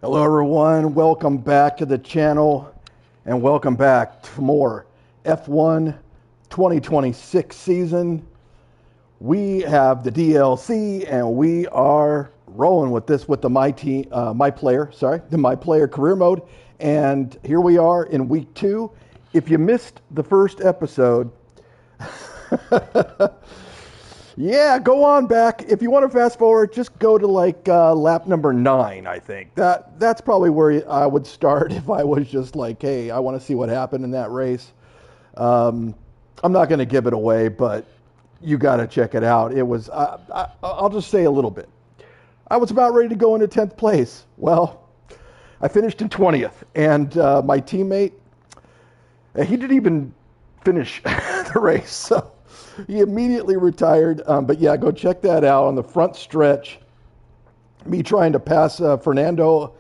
Hello everyone, welcome back to the channel and welcome back to more F1 2026 season. We have the DLC and we are rolling with this with the My Player career mode. And here we are in week 2. If you missed the first episode, yeah, go on back. If you want to fast forward, just go to lap number 9, I think. That's probably where I would start if I was just like, hey, I want to see what happened in that race. I'm not going to give it away, but you got to check it out. It was, I'll just say a little bit. I was about ready to go into 10th place. Well, I finished in 20th, and my teammate, he didn't even finish the race, so he immediately retired. But yeah, go check that out on the front stretch. Me trying to pass Fernando,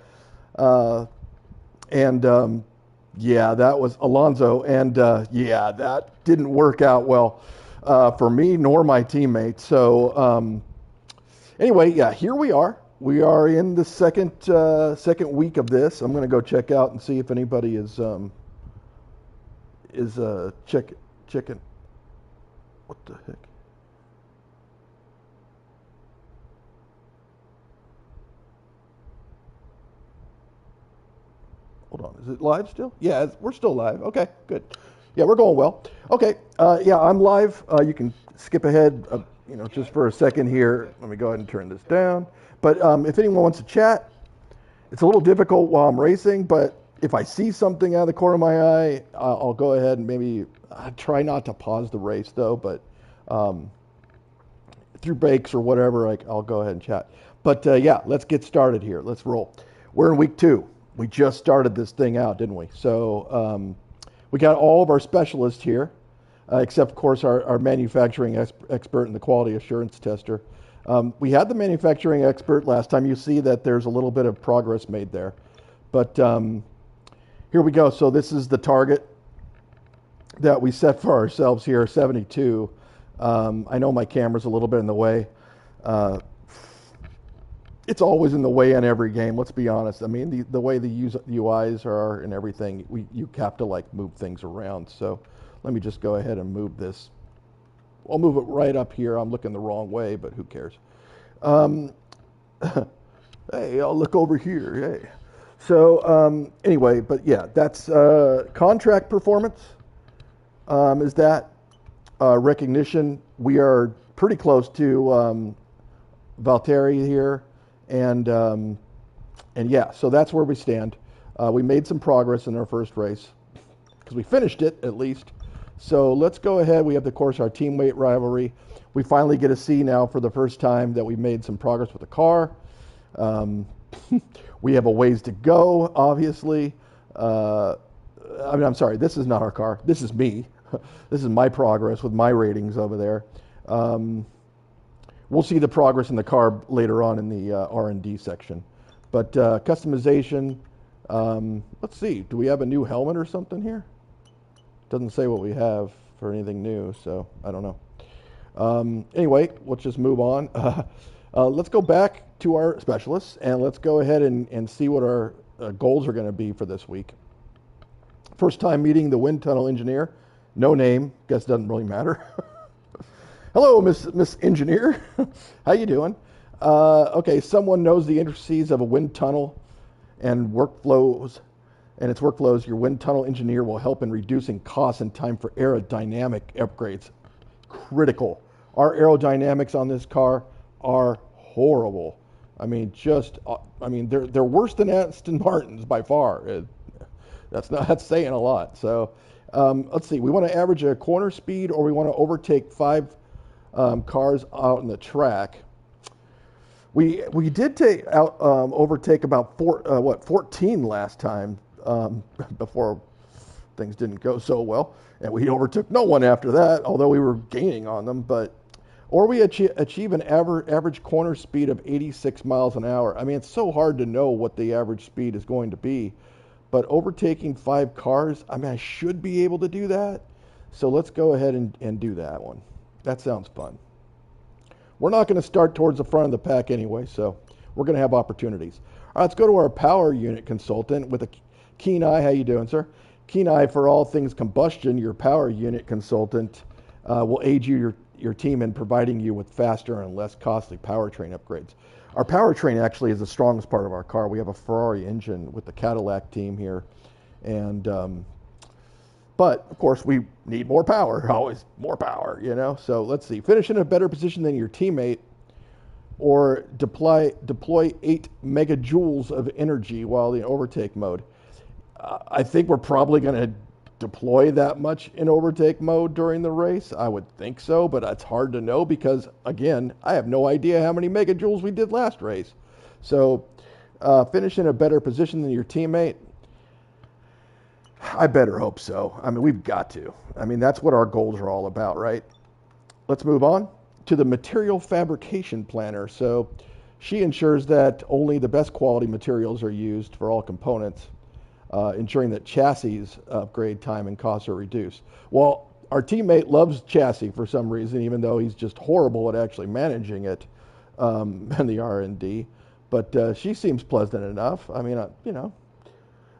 and yeah, that was Alonso, and yeah, that didn't work out well for me nor my teammate. So anyway, yeah, here we are. We are in the second week of this. I'm going to go check out and see if anybody is checking. What the heck? Hold on. Is it live still? Yeah, we're still live. Okay, good. Yeah, we're going well. Okay, yeah, I'm live. You can skip ahead, just for a second here. Let me go ahead and turn this down. But if anyone wants to chat, it's a little difficult while I'm racing, but if I see something out of the corner of my eye, I'll go ahead and maybe try not to pause the race, though, but through breaks or whatever, I'll go ahead and chat. But yeah, let's get started here. Let's roll. We're in week 2. We just started this thing out, didn't we? So we got all of our specialists here, except, of course, our manufacturing expert and the quality assurance tester. We had the manufacturing expert last time. You see that there's a little bit of progress made there. But here we go. So this is the target that we set for ourselves here, 72. I know my camera's a little bit in the way. It's always in the way in every game, let's be honest. I mean, the way the UIs are and everything, you have to move things around. So let me just go ahead and move this. I'll move it right up here. I'm looking the wrong way, but who cares? Hey, I'll look over here. Hey. So anyway, but yeah, that's contract performance. Is that recognition? We are pretty close to Valtteri here, and yeah, so that's where we stand. We made some progress in our first race because we finished it at least. So let's go ahead. We have, of course, our teammate rivalry. We finally get to see now for the first time that we've made some progress with the car. We have a ways to go, obviously. I'm sorry, this is not our car. This is me. This is my progress with my ratings over there. We'll see the progress in the car later on in the R&D section. But customization, let's see. Do we have a new helmet or something here? Doesn't say what we have for anything new, so I don't know. Anyway, let's just move on. Let's go back to our specialists, and let's go ahead and see what our goals are going to be for this week. First time meeting the wind tunnel engineer. No name. Guess doesn't really matter. Hello, Miss Engineer. How you doing? Okay, someone knows the intricacies of a wind tunnel and workflows. And its workflows, your wind tunnel engineer will help in reducing costs and time for aerodynamic upgrades. Critical. Our aerodynamics on this car are horrible. I mean, they're worse than Aston Martin's by far. That's saying a lot. So let's see. We want to average a corner speed, or we want to overtake 5 cars out on the track. We did overtake about 14 last time before things didn't go so well, and we overtook no one after that, although we were gaining on them. Or we achieve an average corner speed of 86 miles an hour. I mean, it's so hard to know what the average speed is going to be, but overtaking 5 cars, I mean, I should be able to do that. So let's go ahead and do that one. That sounds fun. We're not going to start towards the front of the pack anyway, so we're going to have opportunities. All right, let's go to our power unit consultant with a keen eye. How you doing, sir? Keen eye for all things combustion. Your power unit consultant will aid your team in providing you with faster and less costly powertrain upgrades. Our powertrain actually is the strongest part of our car. We have a Ferrari engine with the Cadillac team here, and but of course we need more power. Always more power, you know. So let's see. Finish in a better position than your teammate, or deploy 8 megajoules of energy while in overtake mode. I think we're probably going to deploy that much in overtake mode during the race. I would think so, but it's hard to know because, again, I have no idea how many megajoules we did last race. So finish in a better position than your teammate. I better hope so. I mean, we've got to. I mean, that's what our goals are all about, right? Let's move on to the material fabrication planner. So she ensures that only the best quality materials are used for all components, ensuring that chassis upgrade time and costs are reduced. Well, our teammate loves chassis for some reason, even though he's just horrible at actually managing it in the R&D. But she seems pleasant enough. I mean,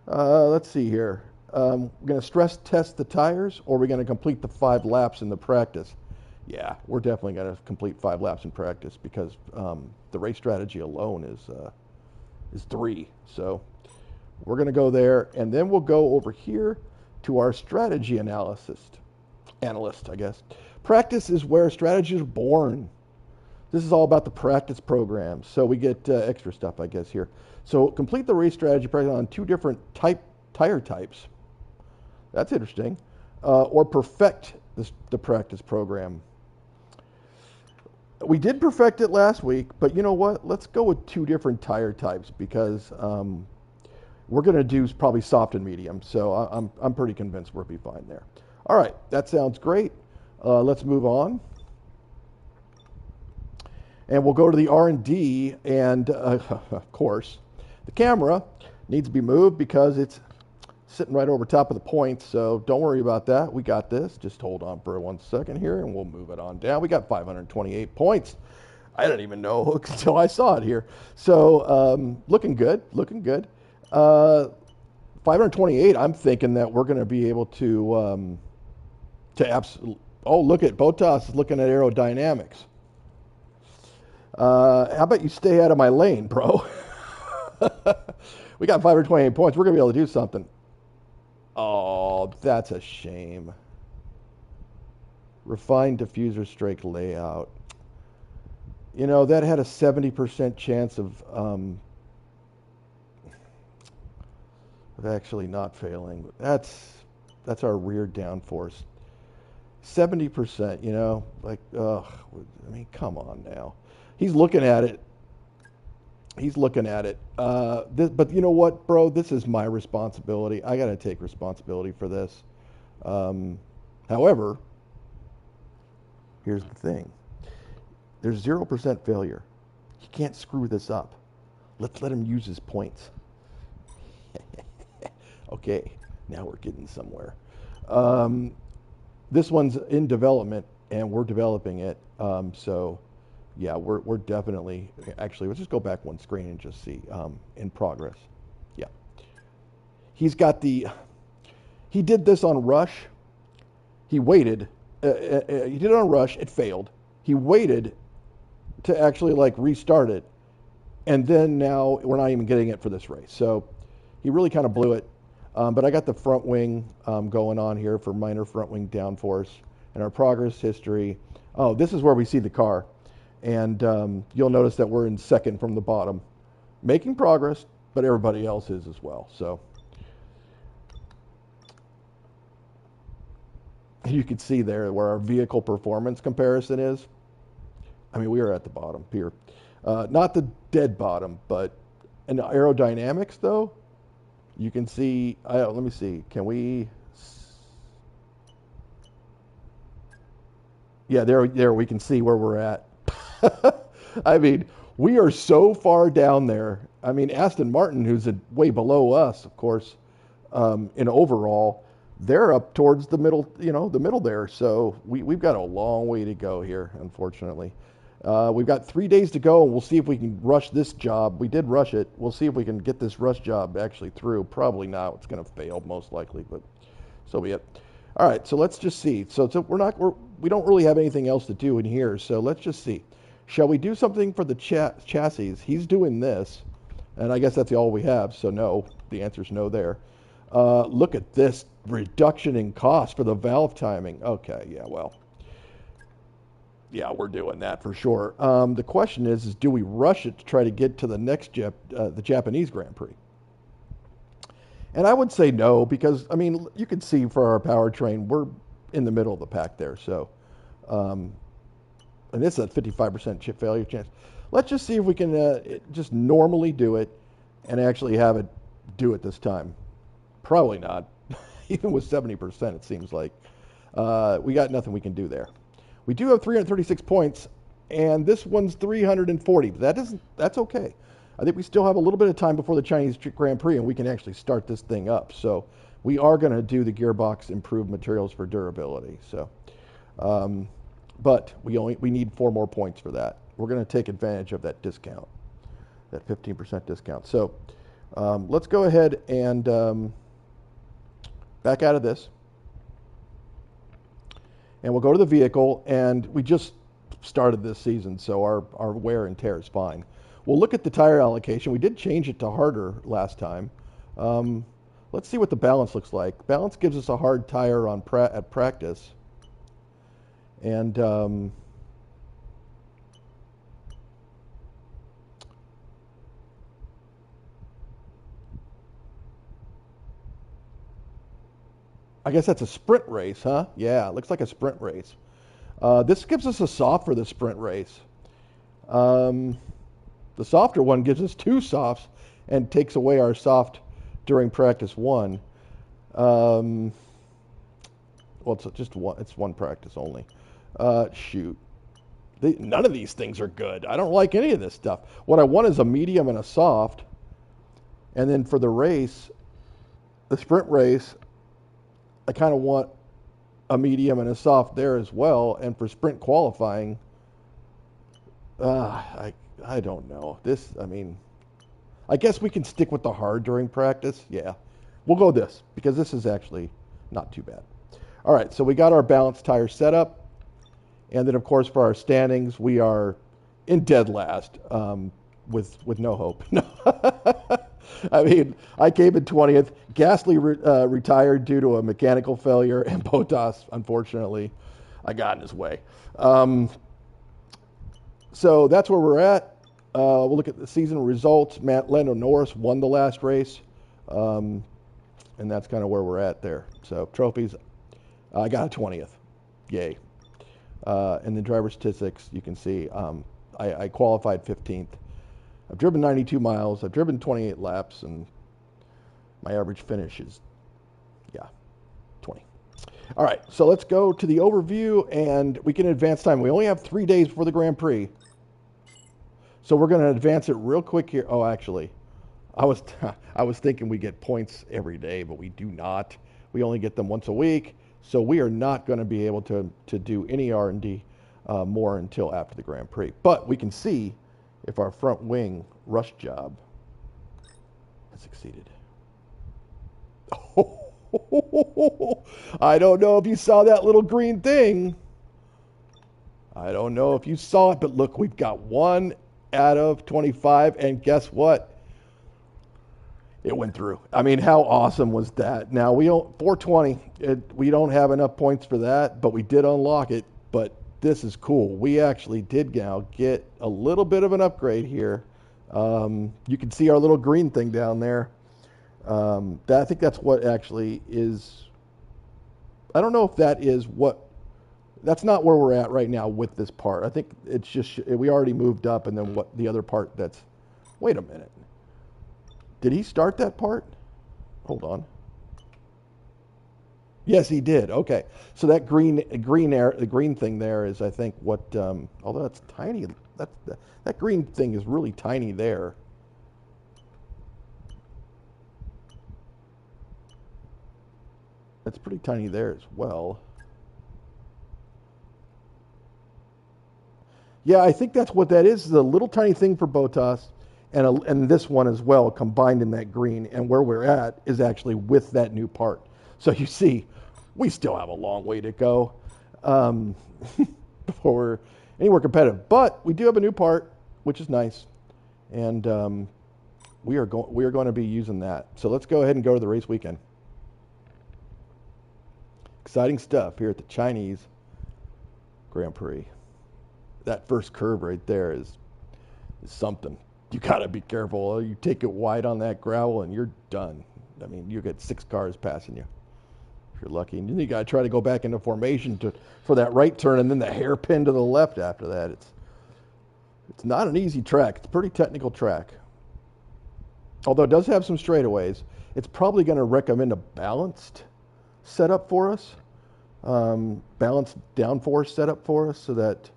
let's see here. We're going to stress test the tires, or we're going to complete the 5 laps in the practice. Yeah, we're definitely going to complete 5 laps in practice because the race strategy alone is 3. So we're going to go there, and then we'll go over here to our strategy analyst, I guess. Practice is where strategies are born. This is all about the practice programs. So we get extra stuff, I guess, here. So complete the race strategy practice on 2 different tire types. That's interesting. Or perfect the practice program. We did perfect it last week, but you know what? Let's go with 2 different tire types because we're going to do probably soft and medium. So I'm pretty convinced we'll be fine there. All right, that sounds great. Let's move on. And we'll go to the R&D, and of course, the camera needs to be moved because it's sitting right over top of the points, so don't worry about that. We got this. Just hold on for 1 second here, and we'll move it on down. We got 528 points. I didn't even know until I saw it here. So looking good, looking good. 528, I'm thinking that we're going to be able to absolutely... Oh, look at Bottas looking at aerodynamics. How about you stay out of my lane, bro? We got 528 points. We're going to be able to do something. Oh, that's a shame. Refined diffuser strake layout. You know, that had a 70% chance of actually not failing. That's our rear downforce. 70%, you know, like, ugh. I mean, come on now. He's looking at it. But you know what, bro? This is my responsibility. I got to take responsibility for this. However, here's the thing. There's 0% failure. He can't screw this up. Let's let him use his points. Okay, now we're getting somewhere. This one's in development, and we're developing it. So... yeah, we're definitely, actually, let's just go back 1 screen and just see, in progress. Yeah. He did this on Rush. He waited. He did it on Rush. It failed. He waited to actually, like, restart it. And then now we're not even getting it for this race. So he really kind of blew it. But I got the front wing going on here for minor front wing downforce. And our progress history. Oh, this is where we see the car. And you'll notice that we're in second from the bottom. Making progress, but everybody else is as well. So you can see there where our vehicle performance comparison is. I mean, we are at the bottom here. Not the dead bottom, but in aerodynamics, though, you can see... let me see. Can we... Yeah, there we can see where we're at. I mean, we are so far down there. I mean, Aston Martin, who's way below us, of course, in overall, they're up towards the middle, the middle there. So we've got a long way to go here, unfortunately. We've got 3 days to go, and we'll see if we can rush this job. We did rush it. We'll see if we can get this rush job actually through. Probably not. It's going to fail most likely, but so be it. All right, so let's just see. So we don't really have anything else to do in here. So let's just see. Shall we do something for the chassis? He's doing this, and I guess that's all we have. So no, the answer is no there. Look at this reduction in cost for the valve timing. Okay, yeah, well. Yeah, we're doing that for sure. The question is do we rush it to try to get to the next the Japanese Grand Prix? And I would say no, because I mean you can see for our powertrain we're in the middle of the pack there. So, and it's a 55% chip failure chance. Let's just see if we can just normally do it and actually have it do it this time. Probably not. Even with 70%, it seems like we got nothing we can do there. We do have 336 points, and this one's 340. That's okay. I think we still have a little bit of time before the Chinese Grand Prix, and we can actually start this thing up. So we are going to do the gearbox improved materials for durability. So, but we need 4 more points for that. We're going to take advantage of that discount, that 15% discount. So let's go ahead and back out of this. And we'll go to the vehicle, and we just started this season, so our wear and tear is fine. We'll look at the tire allocation. We did change it to harder last time. Let's see what the balance looks like. Balance gives us a hard tire at practice. And I guess that's a sprint race, huh? Yeah, it looks like a sprint race. This gives us a soft for the sprint race. The softer one gives us 2 softs and takes away our soft during practice 1. Well, it's just one. It's one practice only. Shoot. None of these things are good. I don't like any of this stuff. What I want is a medium and a soft. And then for the race, the sprint race, I kind of want a medium and a soft there as well. And for sprint qualifying, I don't know. I guess we can stick with the hard during practice. Yeah, we'll go this because this is actually not too bad. All right, so we got our balanced tire set up. And then, of course, for our standings, we are in dead last with no hope. I mean, I came in 20th. Gasly retired due to a mechanical failure, and Bottas, unfortunately, I got in his way. So that's where we're at. We'll look at the season results. Lando Norris won the last race, and that's kind of where we're at there. So trophies, I got a 20th. Yay. And the driver statistics, you can see I qualified 15th. I've driven 92 miles. I've driven 28 laps, and my average finish is, 20. All right, so let's go to the overview, and we can advance time. We only have 3 days before the Grand Prix, so we're going to advance it real quick here. Oh, actually, I was thinking we get points every day, but we do not. We only get them once a week, so we are not going to be able to do any R&D more until after the Grand Prix. But we can see if our front wing rush job has succeeded. I don't know if you saw that little green thing. I don't know if you saw it, but look, we've got 1 out of 25, and guess what? It went through. I mean, how awesome was that? Now, 420, we don't have enough points for that, but we did unlock it. But this is cool. We actually did now get a little bit of an upgrade here. You can see our little green thing down there. I think that's what actually is. I don't know if that is what. That's not where we're at right now with this part. I think it's just we already moved up, and then what the other part that's. Wait a minute. Did he start that part? Hold on. Yes, he did. Okay, so that the green thing there is, I think, what. Although it's tiny, that green thing is really tiny there. It's pretty tiny there as well. Yeah, I think that's what that is. The little tiny thing for Botas and this one as well combined in that green. And where we're at is actually with that new part. So you see, we still have a long way to go um, before we're anywhere competitive. But we do have a new part, which is nice. And we are going to be using that. So let's go ahead and go to the race weekend. Exciting stuff here at the Chinese Grand Prix. That first curve right there is something. You got to be careful. You take it wide on that gravel and you're done. I mean, you get 6 cars passing you if you're lucky. And then you got to try to go back into formation for that right turn and then the hairpin to the left after that. It's not an easy track. It's a pretty technical track. Although it does have some straightaways. It's probably going to recommend a balanced setup for us. Balanced downforce setup for us so that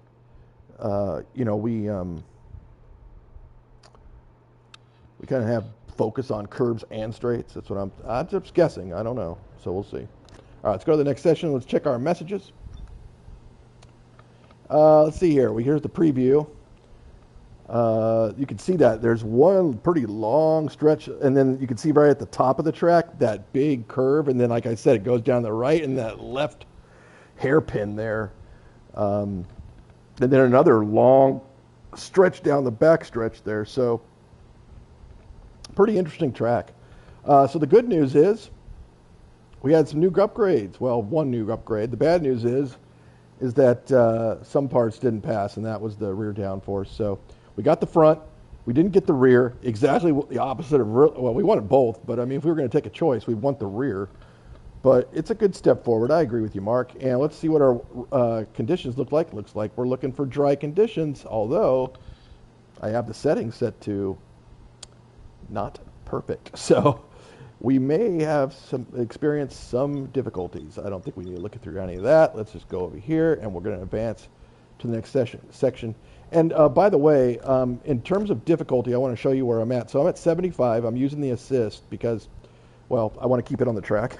we kind of have focus on curves and straights. That's what I'm just guessing. I don't know. So we'll see. All right, let's go to the next session. Let's check our messages. Let's see here. Here's the preview. You can see that there's one pretty long stretch, and then you can see right at the top of the track that big curve, and then, like I said, it goes down the right and that left hairpin there. And then another long stretch down the back stretch there. So pretty interesting track. So the good news is we had some new upgrades. Well, one new upgrade. The bad news is that some parts didn't pass, and that was the rear downforce. So we got the front. We didn't get the rear. Exactly the opposite of well, we wanted both, but I mean, if we were going to take a choice, we'd want the rear. But it's a good step forward. I agree with you, Mark. And let's see what our conditions look like. Looks like we're looking for dry conditions, although I have the settings set to not perfect. So we may have experience some difficulties. I don't think we need to look through any of that. Let's just go over here, and we're going to advance to the next section. And by the way, in terms of difficulty, I want to show you where I'm at. So I'm at 75. I'm using the assist because, well, I want to keep it on the track.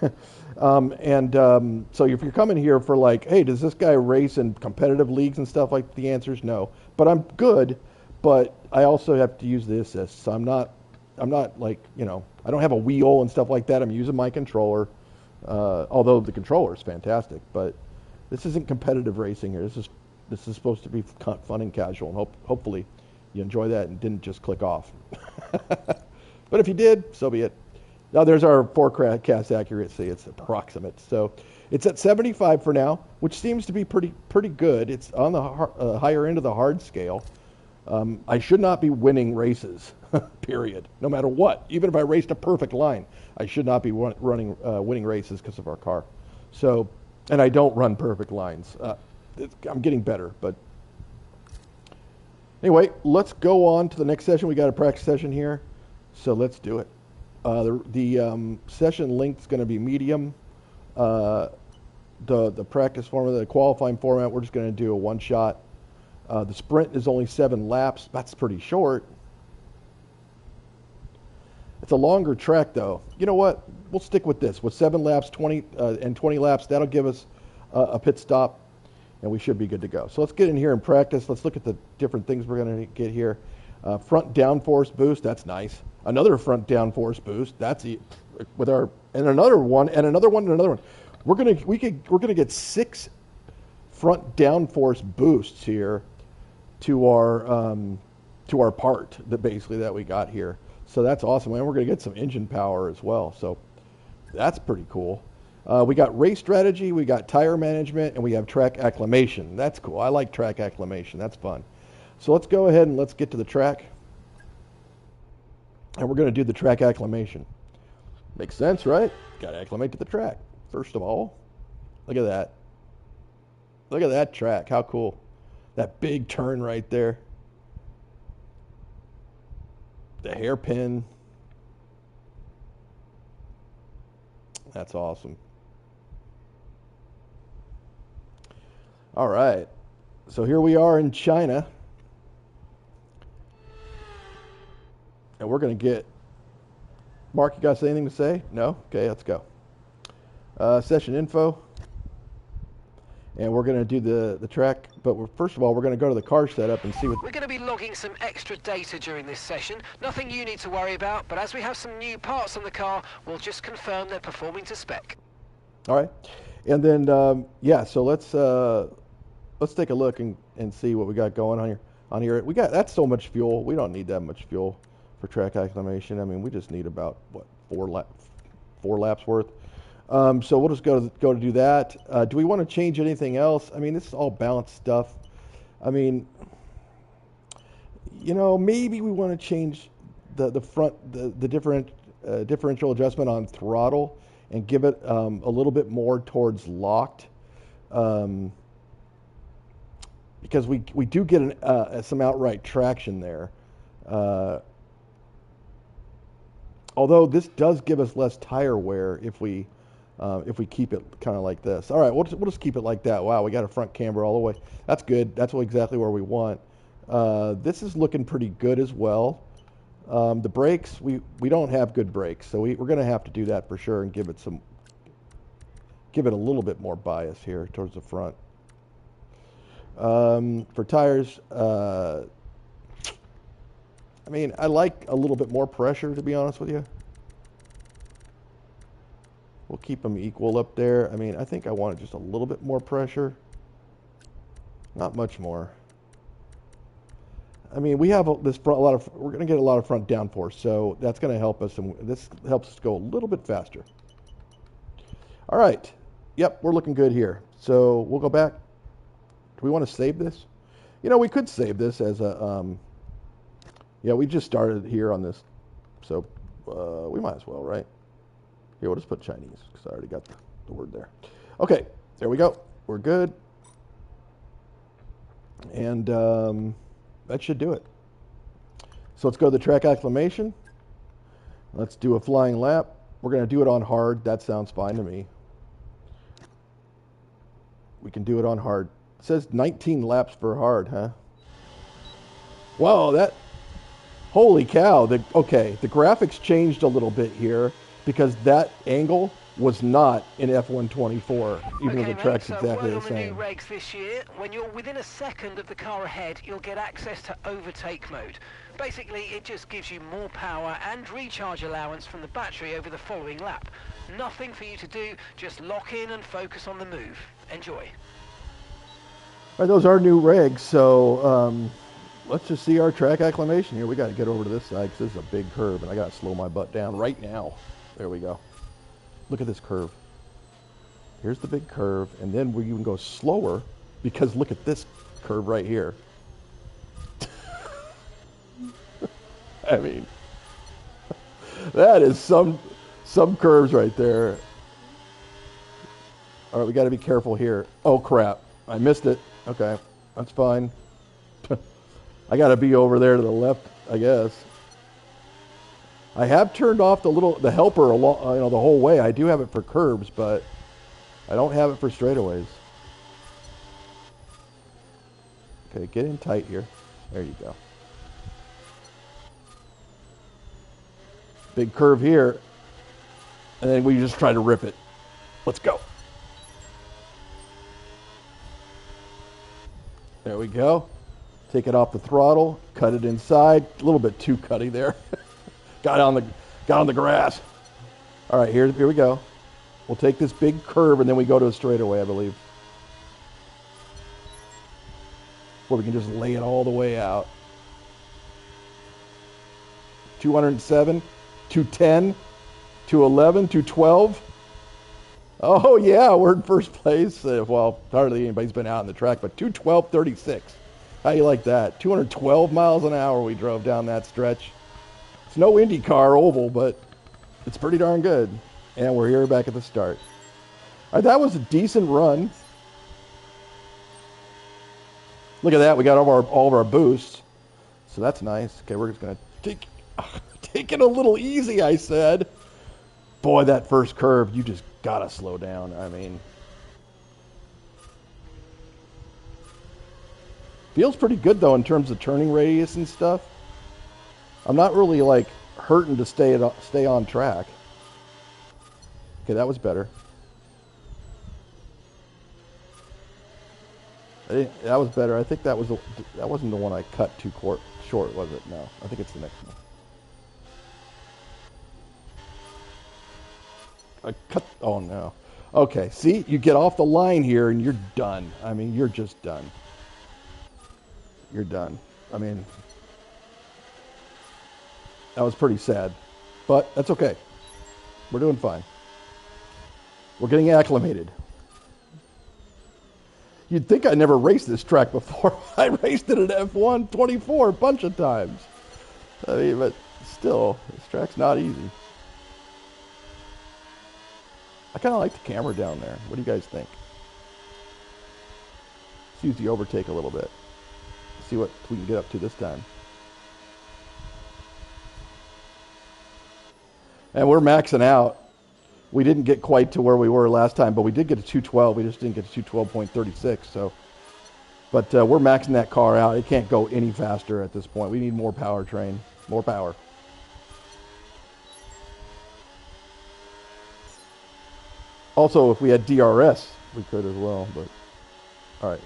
So if you're coming here for like, hey, does this guy race in competitive leagues and stuff, like, the answer is no. But I'm good, but I also have to use the assist. So I'm not like, I don't have a wheel and stuff like that. I'm using my controller, although the controller is fantastic. But this isn't competitive racing here. This is supposed to be fun and casual, and hopefully you enjoy that and didn't just click off. But if you did, so be it. Now there's our forecast accuracy. It's approximate. So it's at 75 for now, which seems to be pretty good. It's on the higher end of the hard scale. I should not be winning races, period. No matter what. Even if I raced a perfect line, I should not be winning races because of our car. So, and I don't run perfect lines. I'm getting better, but anyway, let's go on to the next session. We got a practice session here, so let's do it. The session length is going to be medium. The practice format, the qualifying format, we're just going to do a one shot. The sprint is only 7 laps. That's pretty short. It's a longer track, though. You know what? We'll stick with this. With 7 laps, 20 laps, that'll give us a pit stop, and we should be good to go. So let's get in here and practice. Let's look at the different things we're going to get here. Front downforce boost. That's nice. Another front downforce boost. That's with our and another one and another one and another one. We're gonna get 6 front downforce boosts here to our part that we got here. So that's awesome, and we're going to get some engine power as well. So that's pretty cool. We got race strategy, we got tire management, and we have track acclimation. That's cool. I like track acclimation. That's fun. So let's go ahead and let's get to the track, and we're going to do the track acclimation. Makes sense, right? Got to acclimate to the track first of all. Look at that. Look at that track. How cool. That big turn right there. The hairpin. That's awesome. All right. So here we are in China. And we're going to get... Mark, you guys anything to say? No? Okay, let's go. Session info. And we're going to do the track, but first of all, we're going to go to the car setup and see what... We're going to be logging some extra data during this session. Nothing you need to worry about, but as we have some new parts on the car, we'll just confirm they're performing to spec. All right. And then, yeah, so let's take a look and see what we got going on here. That's so much fuel. We don't need that much fuel for track acclimation. I mean, we just need about, what, four laps worth. So we'll just go to do that. Do we want to change anything else? I mean, this is all balanced stuff. I mean, maybe we want to change the front, the differential adjustment on throttle and give it a little bit more towards locked, because we do get some outright traction there. Although this does give us less tire wear if we keep it kind of like this. All right, we'll just keep it like that. Wow, we got a front camber all the way. That's good. That's exactly where we want. This is looking pretty good as well. The brakes, we don't have good brakes, so we're going to have to do that for sure and give it a little bit more bias here towards the front. For tires, I mean, I like a little bit more pressure, to be honest with you. We'll keep them equal up there. I mean, I think I wanted just a little bit more pressure. Not much more. I mean, we have we're going to get a lot of front downforce, so that's going to help us, and this helps us go a little bit faster. All right. Yep, we're looking good here. So we'll go back. Do we want to save this? We could save this as a, yeah, we just started here on this, so we might as well, right? Here, we'll just put Chinese, because I already got the word there. Okay, there we go. We're good. And that should do it. So let's go to the track acclimation. Let's do a flying lap. We're going to do it on hard. That sounds fine to me. We can do it on hard. It says 19 laps for hard, huh? Wow, holy cow. Okay, the graphics changed a little bit here because that angle was not in F124, even though the track's exactly the same. On the new regs this year, when you're within a second of the car ahead, you'll get access to overtake mode. Basically, it just gives you more power and recharge allowance from the battery over the following lap. Nothing for you to do, just lock in and focus on the move. Enjoy. All right, those are new regs, so let's just see our track acclimation here. We got to get over to this side because this is a big curve, and I got to slow my butt down right now. There we go. Look at this curve. Here's the big curve, and then we can go slower because look at this curve right here. I mean, that is some curves right there. All right, we got to be careful here. Oh crap, I missed it. Okay, that's fine. I got to be over there to the left, I guess. I have turned off the helper along, the whole way. I do have it for curbs, but I don't have it for straightaways. Okay, get in tight here. There you go. Big curve here, and then we just try to rip it. Let's go. There we go. Take it off the throttle, cut it inside. A little bit too cutty there. Got on the grass. All right, here we go. We'll take this big curve and then we go to a straightaway, I believe. Where we can just lay it all the way out. 207, 210, 211, 212. Oh yeah, we're in first place. Well, hardly anybody's been out on the track, but 212.36. How you like that? 212 miles an hour we drove down that stretch. It's no IndyCar oval, but it's pretty darn good. And we're here back at the start. All right, that was a decent run. Look at that. We got all of our boosts. So that's nice. Okay, we're just going to take it a little easy, I said. Boy, that first curve, you just got to slow down. I mean, feels pretty good, though, in terms of turning radius and stuff. I'm not really, like, hurting to stay on track. Okay, that was better. That was better. I think that that wasn't the one I cut too short, was it? No, I think it's the next one. I cut. Oh no. Okay. See, you get off the line here, and you're done. I mean, you're just done. You're done. I mean, that was pretty sad, but that's okay. We're doing fine. We're getting acclimated. You'd think I never raced this track before. I raced it at F1 24 a bunch of times. I mean, but still, this track's not easy. I kind of like the camera down there. What do you guys think? Let's use the overtake a little bit. See what we can get up to this time. And we're maxing out. We didn't get quite to where we were last time, but we did get to 212. We just didn't get to 212.36. So, but we're maxing that car out. It can't go any faster at this point. We need more powertrain, more power. Also, if we had DRS, we could as well. But all right,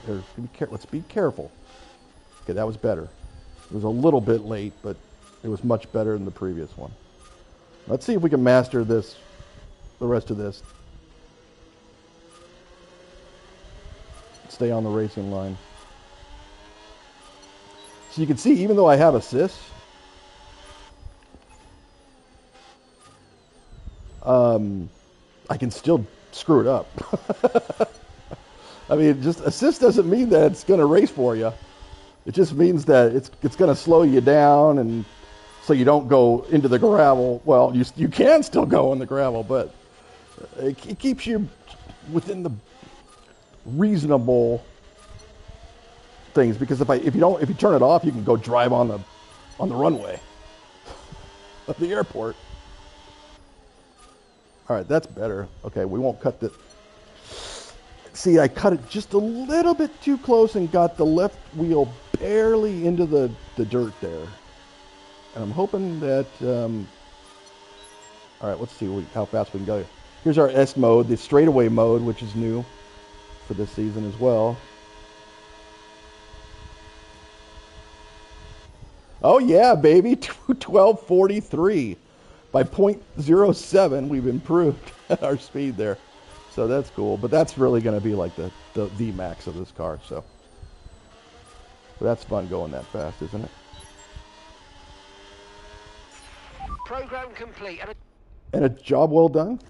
let's be careful. Okay, that was better. It was a little bit late, but it was much better than the previous one. Let's see if we can master this. The rest of this. Stay on the racing line. So you can see, even though I have assists, I can still screw it up. I mean, just assist doesn't mean that it's going to race for you. It just means that it's going to slow you down, and so you don't go into the gravel. Well, you can still go in the gravel, but it keeps you within the reasonable things, because if you turn it off, you can go drive on the runway of the airport. All right, that's better. Okay, we won't cut the. See, I cut it just a little bit too close and got the left wheel barely into the dirt there. And I'm hoping that. All right, let's see how fast we can go. Here's our S mode, the straightaway mode, which is new for this season as well. Oh yeah, baby, 12:43 by 0.07. We've improved our speed there, so that's cool. But that's really going to be like the max of this car. So but that's fun going that fast, isn't it? Program complete. And a job well done.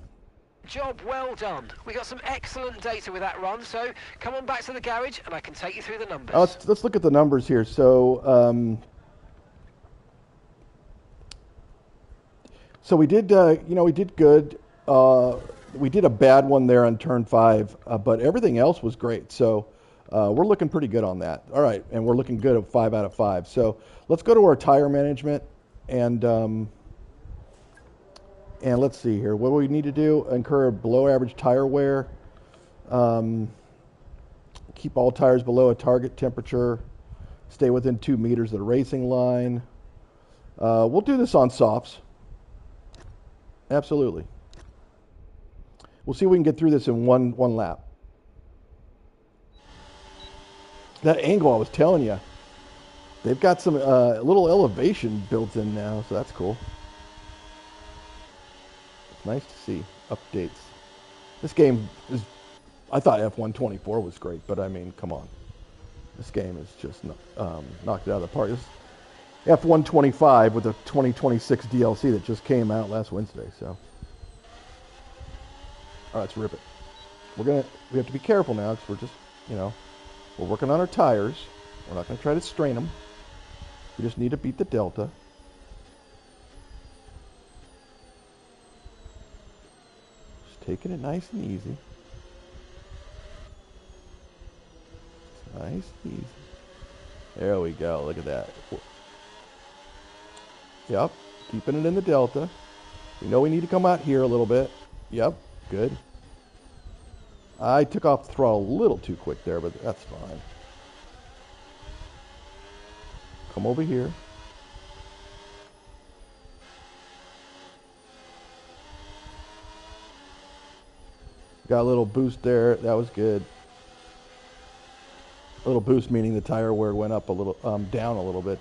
Job well done. We got some excellent data with that run, so come on back to the garage and I can take you through the numbers. Let's look at the numbers here. So so we did we did good. We did a bad one there on turn 5, but everything else was great. So we're looking pretty good on that. All right, and we're looking good at 5 out of 5. So let's go to our tire management and let's see here. What do we need to do? Incur below average tire wear. Keep all tires below a target temperature. Stay within 2 meters of the racing line. We'll do this on softs. Absolutely. We'll see if we can get through this in one lap. That angle I was telling you, they've got some little elevation built in now, so that's cool. Nice to see updates. This game is, I thought F1 24 was great, but I mean, come on. This game is just knocked it out of the park. This F1 25 with the 2026 DLC that just came out last Wednesday, so. All right, let's rip it. We have to be careful now, because we're just, we're working on our tires. We're not going to try to strain them. We just need to beat the delta. Taking it nice and easy. Nice and easy. There we go. Look at that. Yep. Keeping it in the delta. We know we need to come out here a little bit. Yep. Good. I took off the throttle a little too quick there, but that's fine. Come over here. Got a little boost there. That was good. little boost, meaning the tire wear went up a little, down a little bit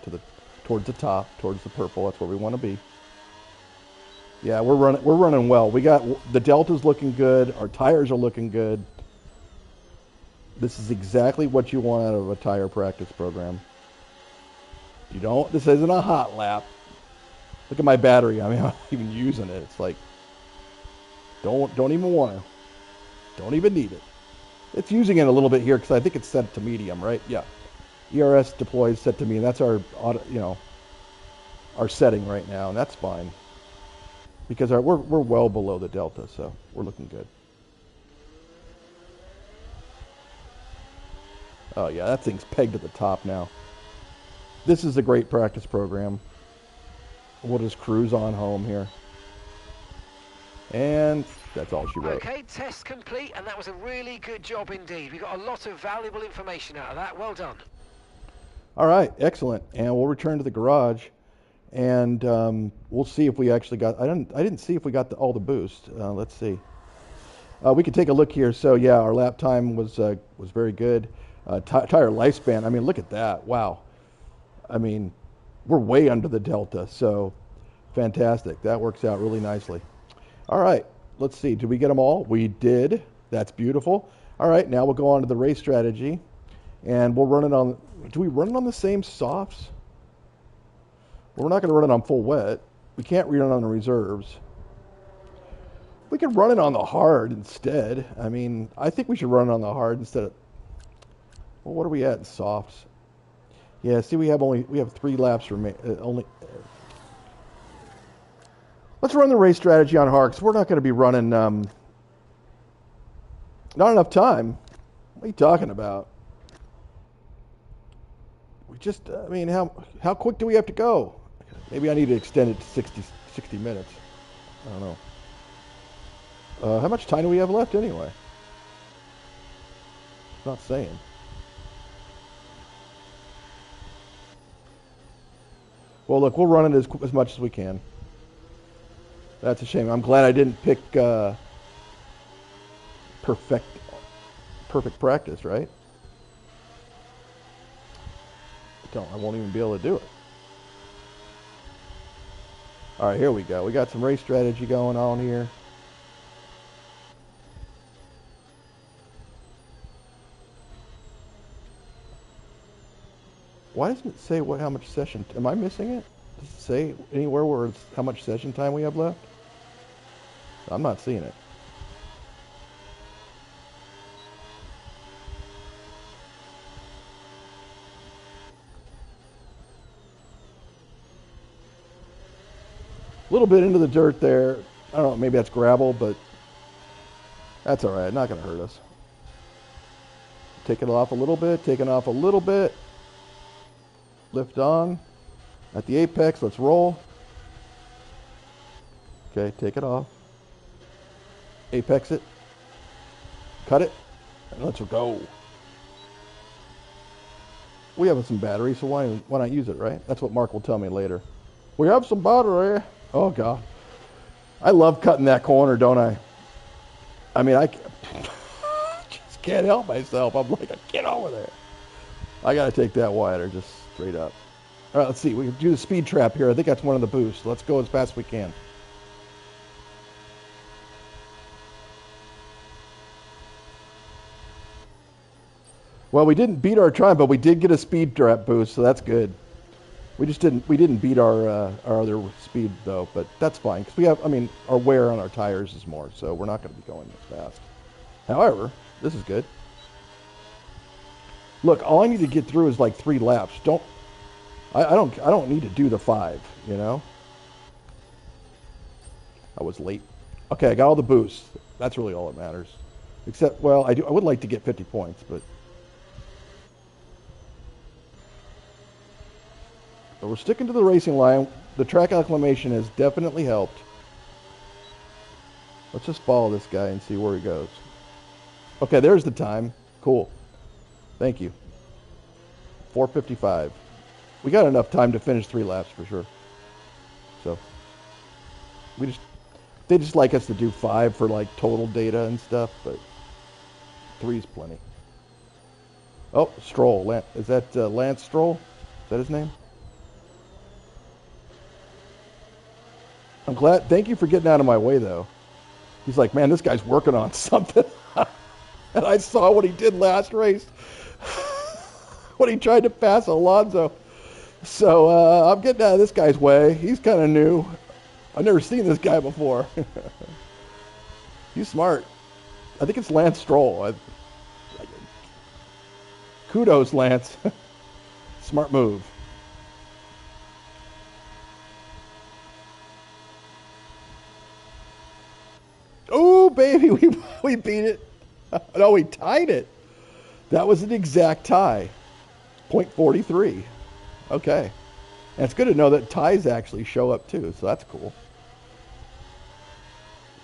towards the top, towards the purple. That's where we want to be. Yeah, we're running well. We got the Delta's looking good. Our tires are looking good. This is exactly what you want out of a tire practice program. You don't. This isn't a hot lap. Look at my battery. I mean, I'm not even using it. It's like, don't even want to. Don't even need it. It's using it a little bit here because I think it's set to medium, right? Yeah. ERS deploys set to medium. That's our our setting right now, and that's fine. Because we're well below the Delta, so we're looking good. Oh yeah, that thing's pegged at the top now. This is a great practice program. We'll just cruise on home here. And that's all she wrote. Okay, test complete, and that was a really good job indeed. We got a lot of valuable information out of that. Well done. All right, excellent. And we'll return to the garage. And we'll see if we actually got. I didn't see if we got all the boost. Let's see. We could take a look here. So yeah, our lap time was very good. Tire lifespan. I mean, look at that. Wow. I mean, we're way under the Delta. So fantastic. That works out really nicely. All right. Let's see. Did we get them all? We did. That's beautiful. All right. Now we'll go on to the race strategy, and we'll run it on. Do we run it on the same softs? We're not going to run it on full wet. We can't run it on the reserves. We could run it on the hard instead. I mean, I think we should run it on the hard instead of... Well, what are we at in softs? Yeah, see, we have 3 laps remaining. Let's run the race strategy on hard, because we're not going to be running... not enough time. What are you talking about? We just... I mean, how quick do we have to go? Maybe I need to extend it to 60 minutes. I don't know. How much time do we have left anyway? It's not saying. Well, look, we'll run it as much as we can. That's a shame. I'm glad I didn't pick perfect practice, right? I won't even be able to do it. All right, here we go. We got some race strategy going on here. Why doesn't it say how much session? Am I missing it? Does it say anywhere where it's how much session time we have left? I'm not seeing it. A little bit into the dirt there. I don't know, maybe that's gravel, but that's all right. Not going to hurt us. Take it off a little bit. Taking off a little bit. Lift on. At the apex, let's roll. Okay, take it off. Apex it. Cut it. And let's go. We have some battery, so why not use it, right? That's what Mark will tell me later. We have some battery. Oh, God. I love cutting that corner, don't I? I mean, I just can't help myself. I'm like, get over there. I got to take that wider, just straight up. All right, let's see. We can do the speed trap here. I think that's one of the boosts. Let's go as fast as we can. Well, we didn't beat our time, but we did get a speed trap boost, so that's good. We didn't beat our other speed though, but that's fine because we have. I mean, our wear on our tires is more, so we're not going to be going as fast. However, this is good. Look, all I need to get through is like 3 laps. I don't need to do the 5. You know. I was late. Okay, I got all the boosts. That's really all that matters. Except, well, I would like to get 50 points, but. So we're sticking to the racing line. The track acclimation has definitely helped. Let's just follow this guy and see where he goes. Okay, there's the time. Cool. Thank you. 4:55. We got enough time to finish 3 laps for sure. So they just like us to do 5 for like total data and stuff, but 3 is plenty. Oh, Stroll. Is that Lance Stroll? Is that his name? I'm glad. Thank you for getting out of my way, though. He's like, man, this guy's working on something. And I saw what he did last race when he tried to pass Alonso. So I'm getting out of this guy's way. He's kind of new. I've never seen this guy before. He's smart. I think it's Lance Stroll. Kudos, Lance. Smart move. Oh, baby, we beat it. No, we tied it. That was an exact tie. .43. Okay. And it's good to know that ties actually show up too, so that's cool.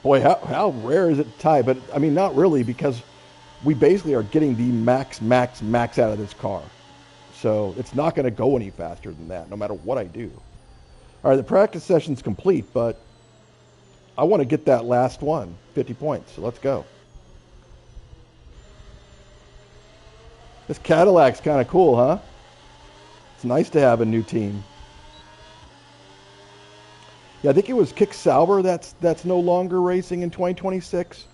Boy, how rare is it to tie? But, I mean, not really, because we basically are getting the max out of this car. So it's not going to go any faster than that, no matter what I do. All right, the practice session's complete, but I want to get that last one, 50 points. So let's go. This Cadillac's kind of cool, huh? It's nice to have a new team. Yeah, I think it was Kick Sauber that's no longer racing in 2026,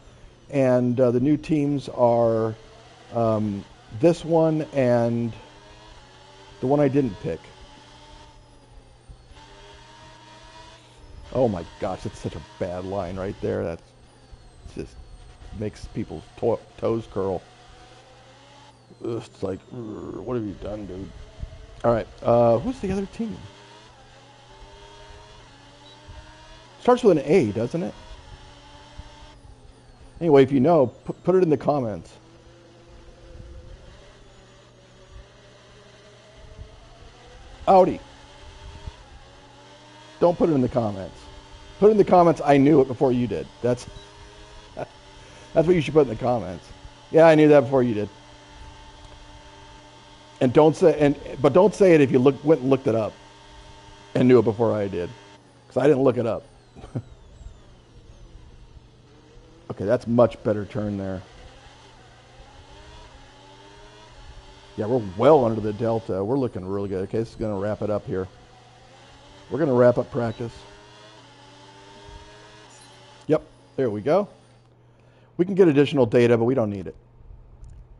and the new teams are this one and the one I didn't pick. Oh my gosh, it's such a bad line right there. That's just makes people's toes curl. Ugh, it's like, what have you done, dude? All right, who's the other team? Starts with an A, doesn't it? Anyway, if you know, put it in the comments. Audi. Don't put it in the comments. Put it in the comments, I knew it before you did. That's what you should put in the comments. Yeah, I knew that before you did. And don't say but don't say it if you went and looked it up and knew it before I did, because I didn't look it up. Okay, that's much better turn there. Yeah, we're well under the delta. We're looking really good. Okay, this is going to wrap it up here. We're going to wrap up practice. Yep, there we go. We can get additional data, but we don't need it.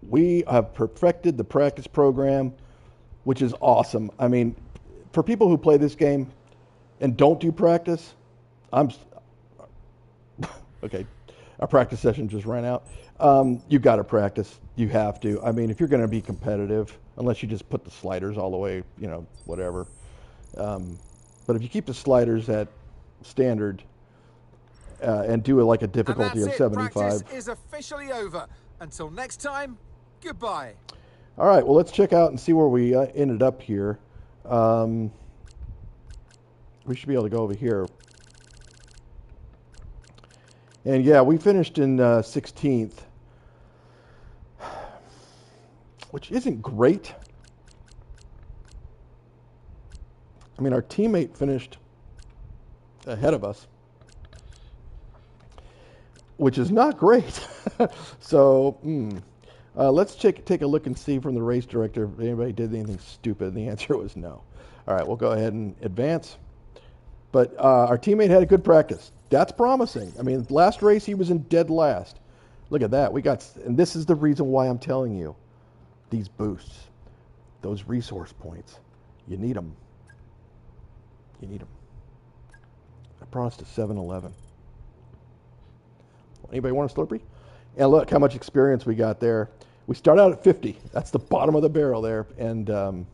We have perfected the practice program, which is awesome. I mean, for people who play this game and don't do practice, okay, our practice session just ran out. You got to practice. You have to. I mean, if you're going to be competitive, unless you just put the sliders all the way, whatever. But if you keep the sliders at standard and do it like a difficulty of 75. Practice is officially over. Until next time, goodbye. All right, well, let's check out and see where we ended up here. We should be able to go over here. And yeah, we finished in 16th, which isn't great. I mean, our teammate finished ahead of us, which is not great. So, let's take a look and see from the race director if anybody did anything stupid. And the answer was no. All right, we'll go ahead and advance. But our teammate had a good practice. That's promising. I mean, last race he was in dead last. Look at that. And this is the reason why I'm telling you, these boosts, those resource points, you need them. You need them. I brought us to 7-11. Anybody want a Slurpee? And look how much experience we got there. We start out at 50. That's the bottom of the barrel there, and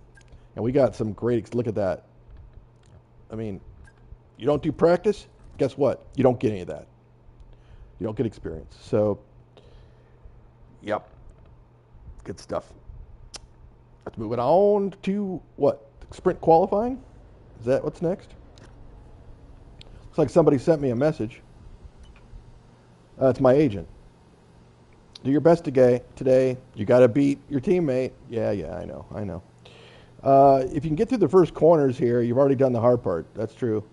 we got some great. Look at that. I mean, you don't do practice. Guess what? You don't get any of that. You don't get experience. So, yep, good stuff. Let's move it on to what? Sprint qualifying? Is that what's next? Looks like somebody sent me a message. It's my agent. Do your best today. You got to beat your teammate. Yeah, I know. If you can get through the first corners here, you've already done the hard part. That's true.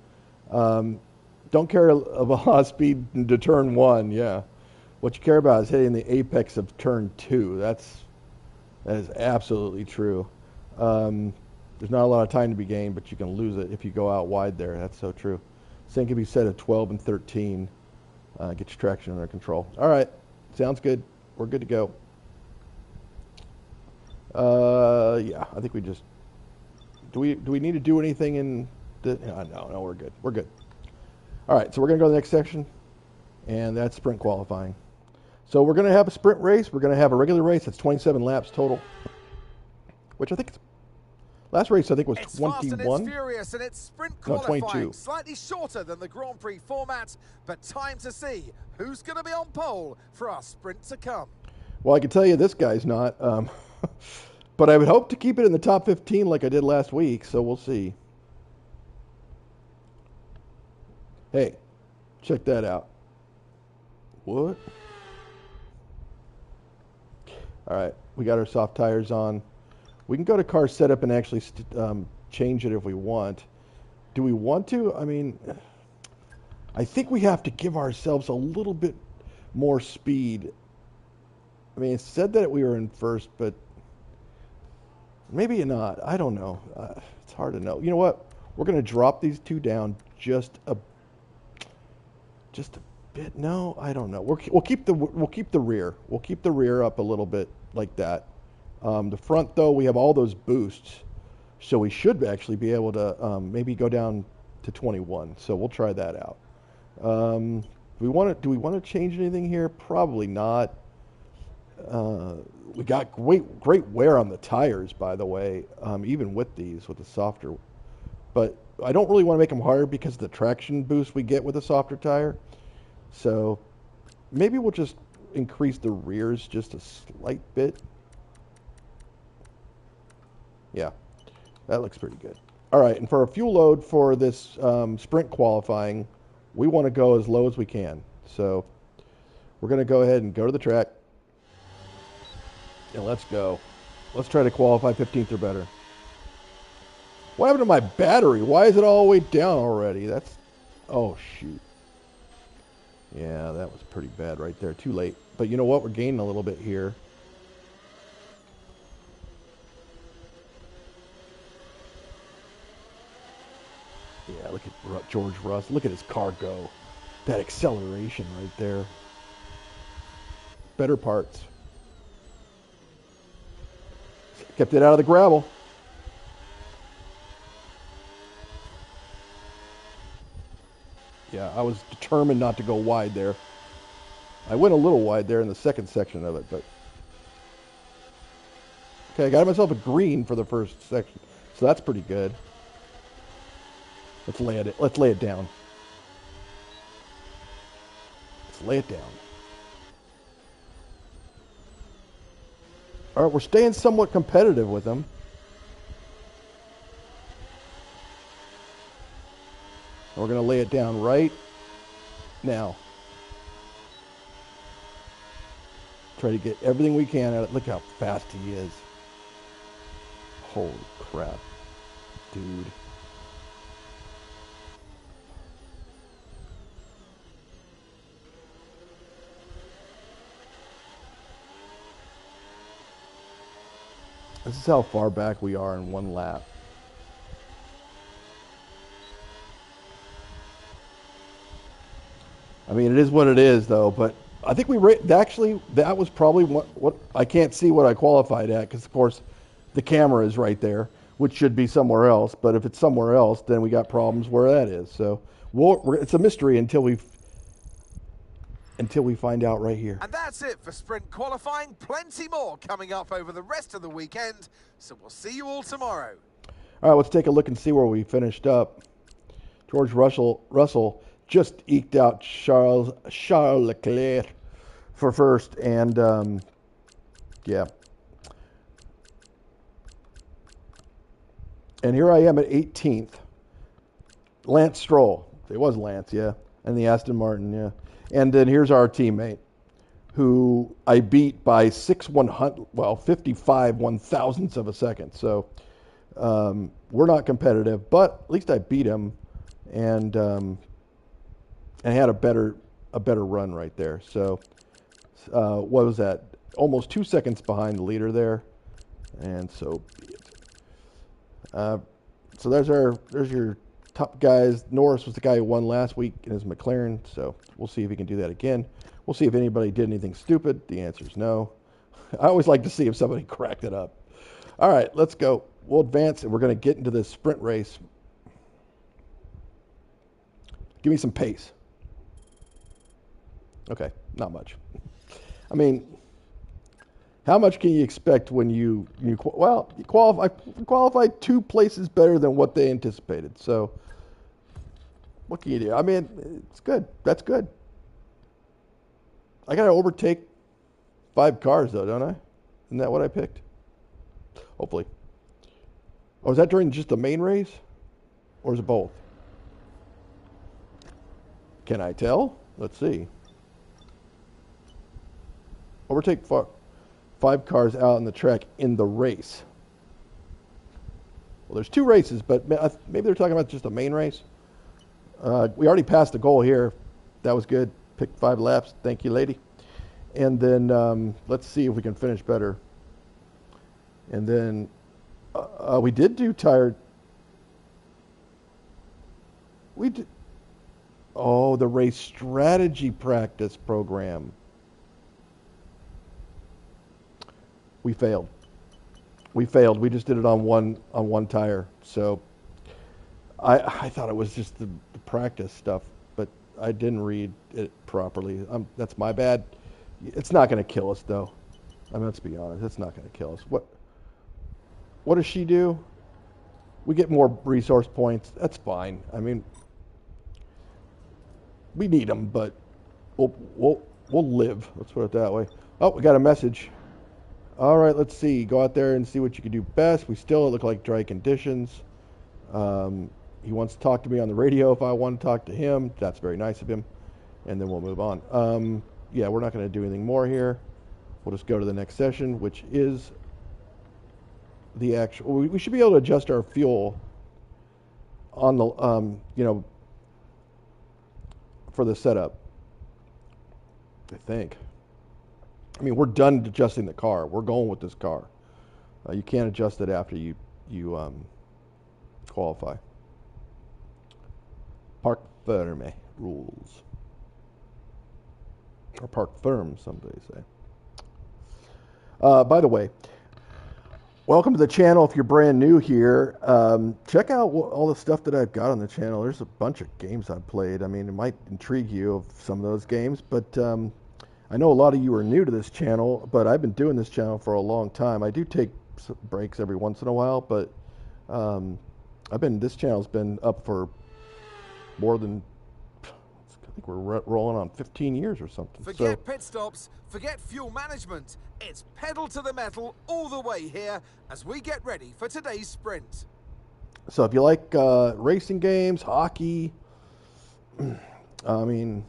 Don't care of a high speed into turn 1. Yeah. What you care about is hitting the apex of turn 2. That is absolutely true. There's not a lot of time to be gained, but you can lose it if you go out wide there. That's so true. Same can be said at 12 and 13. Get your traction under control. All right. Sounds good. We're good to go. Yeah, I think we just... Do we need to do anything in the... No, we're good. We're good. All right, so we're going to go to the next section, and that's sprint qualifying. So we're going to have a sprint race. We're going to have a regular race. That's 27 laps total, which I think it's... Last race, I think, was 21. It's fast and it's furious, and it's sprint qualifying. 22. Slightly shorter than the Grand Prix format, but time to see who's going to be on pole for our sprint to come. Well, I can tell you this guy's not. But I would hope to keep it in the top 15 like I did last week, so we'll see. Hey, check that out. What? All right, we got our soft tires on. We can go to car setup and actually change it if we want. Do we want to? I mean, I think we have to give ourselves a little bit more speed. I mean, it said that we were in first, but maybe not. I don't know. It's hard to know. You know what? We're going to drop these two down just a bit. No, I don't know. We'll keep the rear. We'll keep the rear up a little bit like that. The front, though, we have all those boosts, so we should actually be able to maybe go down to 21. So we'll try that out. Do we want to change anything here? Probably not. We got great wear on the tires, by the way, even with the softer. But I don't really want to make them harder because of the traction boost we get with a softer tire. So maybe we'll just increase the rears just a slight bit. Yeah, that looks pretty good. All right, and for a fuel load for this sprint qualifying, we want to go as low as we can. So we're going to go ahead and go to the track. And let's go. Let's try to qualify 15th or better. What happened to my battery? Why is it all the way down already? That's... Oh, shoot. Yeah, that was pretty bad right there. Too late. But you know what? We're gaining a little bit here. Yeah, look at George Russell. Look at his car go. That acceleration right there. Better parts. Kept it out of the gravel. Yeah, I was determined not to go wide there. I went a little wide there in the second section of it, but... Okay, I got myself a green for the first section, so that's pretty good. Let's lay it down. Let's lay it down. All right, we're staying somewhat competitive with them. We're going to lay it down right now. Try to get everything we can out of it. Look how fast he is. Holy crap, dude. This is how far back we are in one lap. I mean, it is what it is, though. But I think actually that was probably what I can't see what I qualified at because, of course, the camera is right there, which should be somewhere else. But if it's somewhere else, then we got problems where that is. So it's a mystery until we find out right here. And that's it for sprint qualifying. Plenty more coming up over the rest of the weekend. So we'll see you all tomorrow. All right, let's take a look and see where we finished up. George Russell just eked out Charles Leclerc for first, and yeah. And here I am at 18th. Lance Stroll. It was Lance, yeah. And the Aston Martin, yeah. And then here's our teammate, who I beat by 55 one-thousandths of a second. So we're not competitive, but at least I beat him, and had a better run right there. So what was that? Almost 2 seconds behind the leader there. And so be it. So there's your top guys. Norris was the guy who won last week in his McLaren, so we'll see if he can do that again. We'll see if anybody did anything stupid. The answer is no. I always like to see if somebody cracked it up. All right, let's go. We'll advance, and we're going to get into this sprint race. Give me some pace. Okay, not much. I mean, how much can you expect when you qualified 2 places better than what they anticipated? So, what can you do? I mean, it's good. That's good. I got to overtake 5 cars, though, don't I? Isn't that what I picked? Hopefully. Oh, is that during just the main race? Or is it both? Can I tell? Let's see. Overtake 5 cars out on the track in the race. Well, there's 2 races, but maybe they're talking about just the main race. We already passed the goal here. That was good. Picked 5 laps. Thank you, lady. And then let's see if we can finish better. And then we did do tire. We did. Oh, the race strategy practice program. We failed. We just did it on one tire. So I thought it was just the practice stuff, but I didn't read it properly. That's my bad. It's not going to kill us, though. I mean, let's be honest. It's not going to kill us. What does she do? We get more resource points. That's fine. I mean, we need them, but we'll live. Let's put it that way. Oh, we got a message. All right, let's see. Go out there and see what you can do best. We still look like dry conditions. He wants to talk to me on the radio if I want to talk to him. That's very nice of him. And then we'll move on. Yeah, we're not going to do anything more here. We'll just go to the next session, which is the actual. We should be able to adjust our fuel on the, for the setup, I think. I mean, we're done adjusting the car. We're going with this car. You can't adjust it after you qualify. Parc ferme rules. Or parc ferme, some say. By the way, welcome to the channel. If you're brand new here, check out all the stuff that I've got on the channel. There's a bunch of games I've played. I mean, it might intrigue you of some of those games, but I know a lot of you are new to this channel, but I've been doing this channel for a long time. I do take breaks every once in a while, but this channel's been up for more than, I think we're rolling on 15 years or something. Forget pit stops, forget fuel management. It's pedal to the metal all the way here as we get ready for today's sprint. So if you like racing games, hockey, I mean,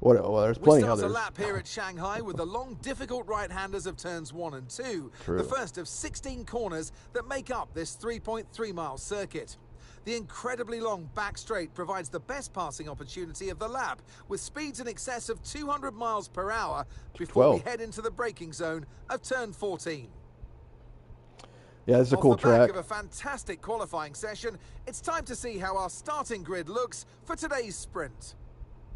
well, there's plenty others. We start a lap here at Shanghai with the long, difficult right-handers of turns 1 and 2. True. The first of 16 corners that make up this 3.3-mile circuit. The incredibly long back straight provides the best passing opportunity of the lap, with speeds in excess of 200 miles per hour before we head into the braking zone of turn 14. Yeah, this is a cool track. Off the back of a fantastic qualifying session, it's time to see how our starting grid looks for today's sprint.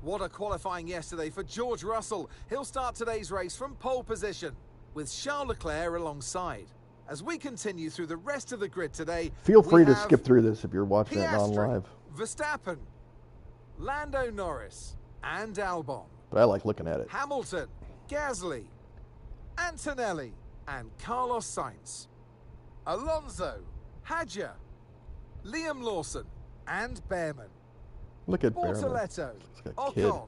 What a qualifying yesterday for George Russell. He'll start today's race from pole position, with Charles Leclerc alongside. As we continue through the rest of the grid today, feel free to skip through this if you're watching it on live. Verstappen, Lando Norris, and Albon. But I like looking at it. Hamilton, Gasly, Antonelli, and Carlos Sainz. Alonso, Hadjar, Liam Lawson, and Behrman. Look at Behrman. Bortoletto, Ocon,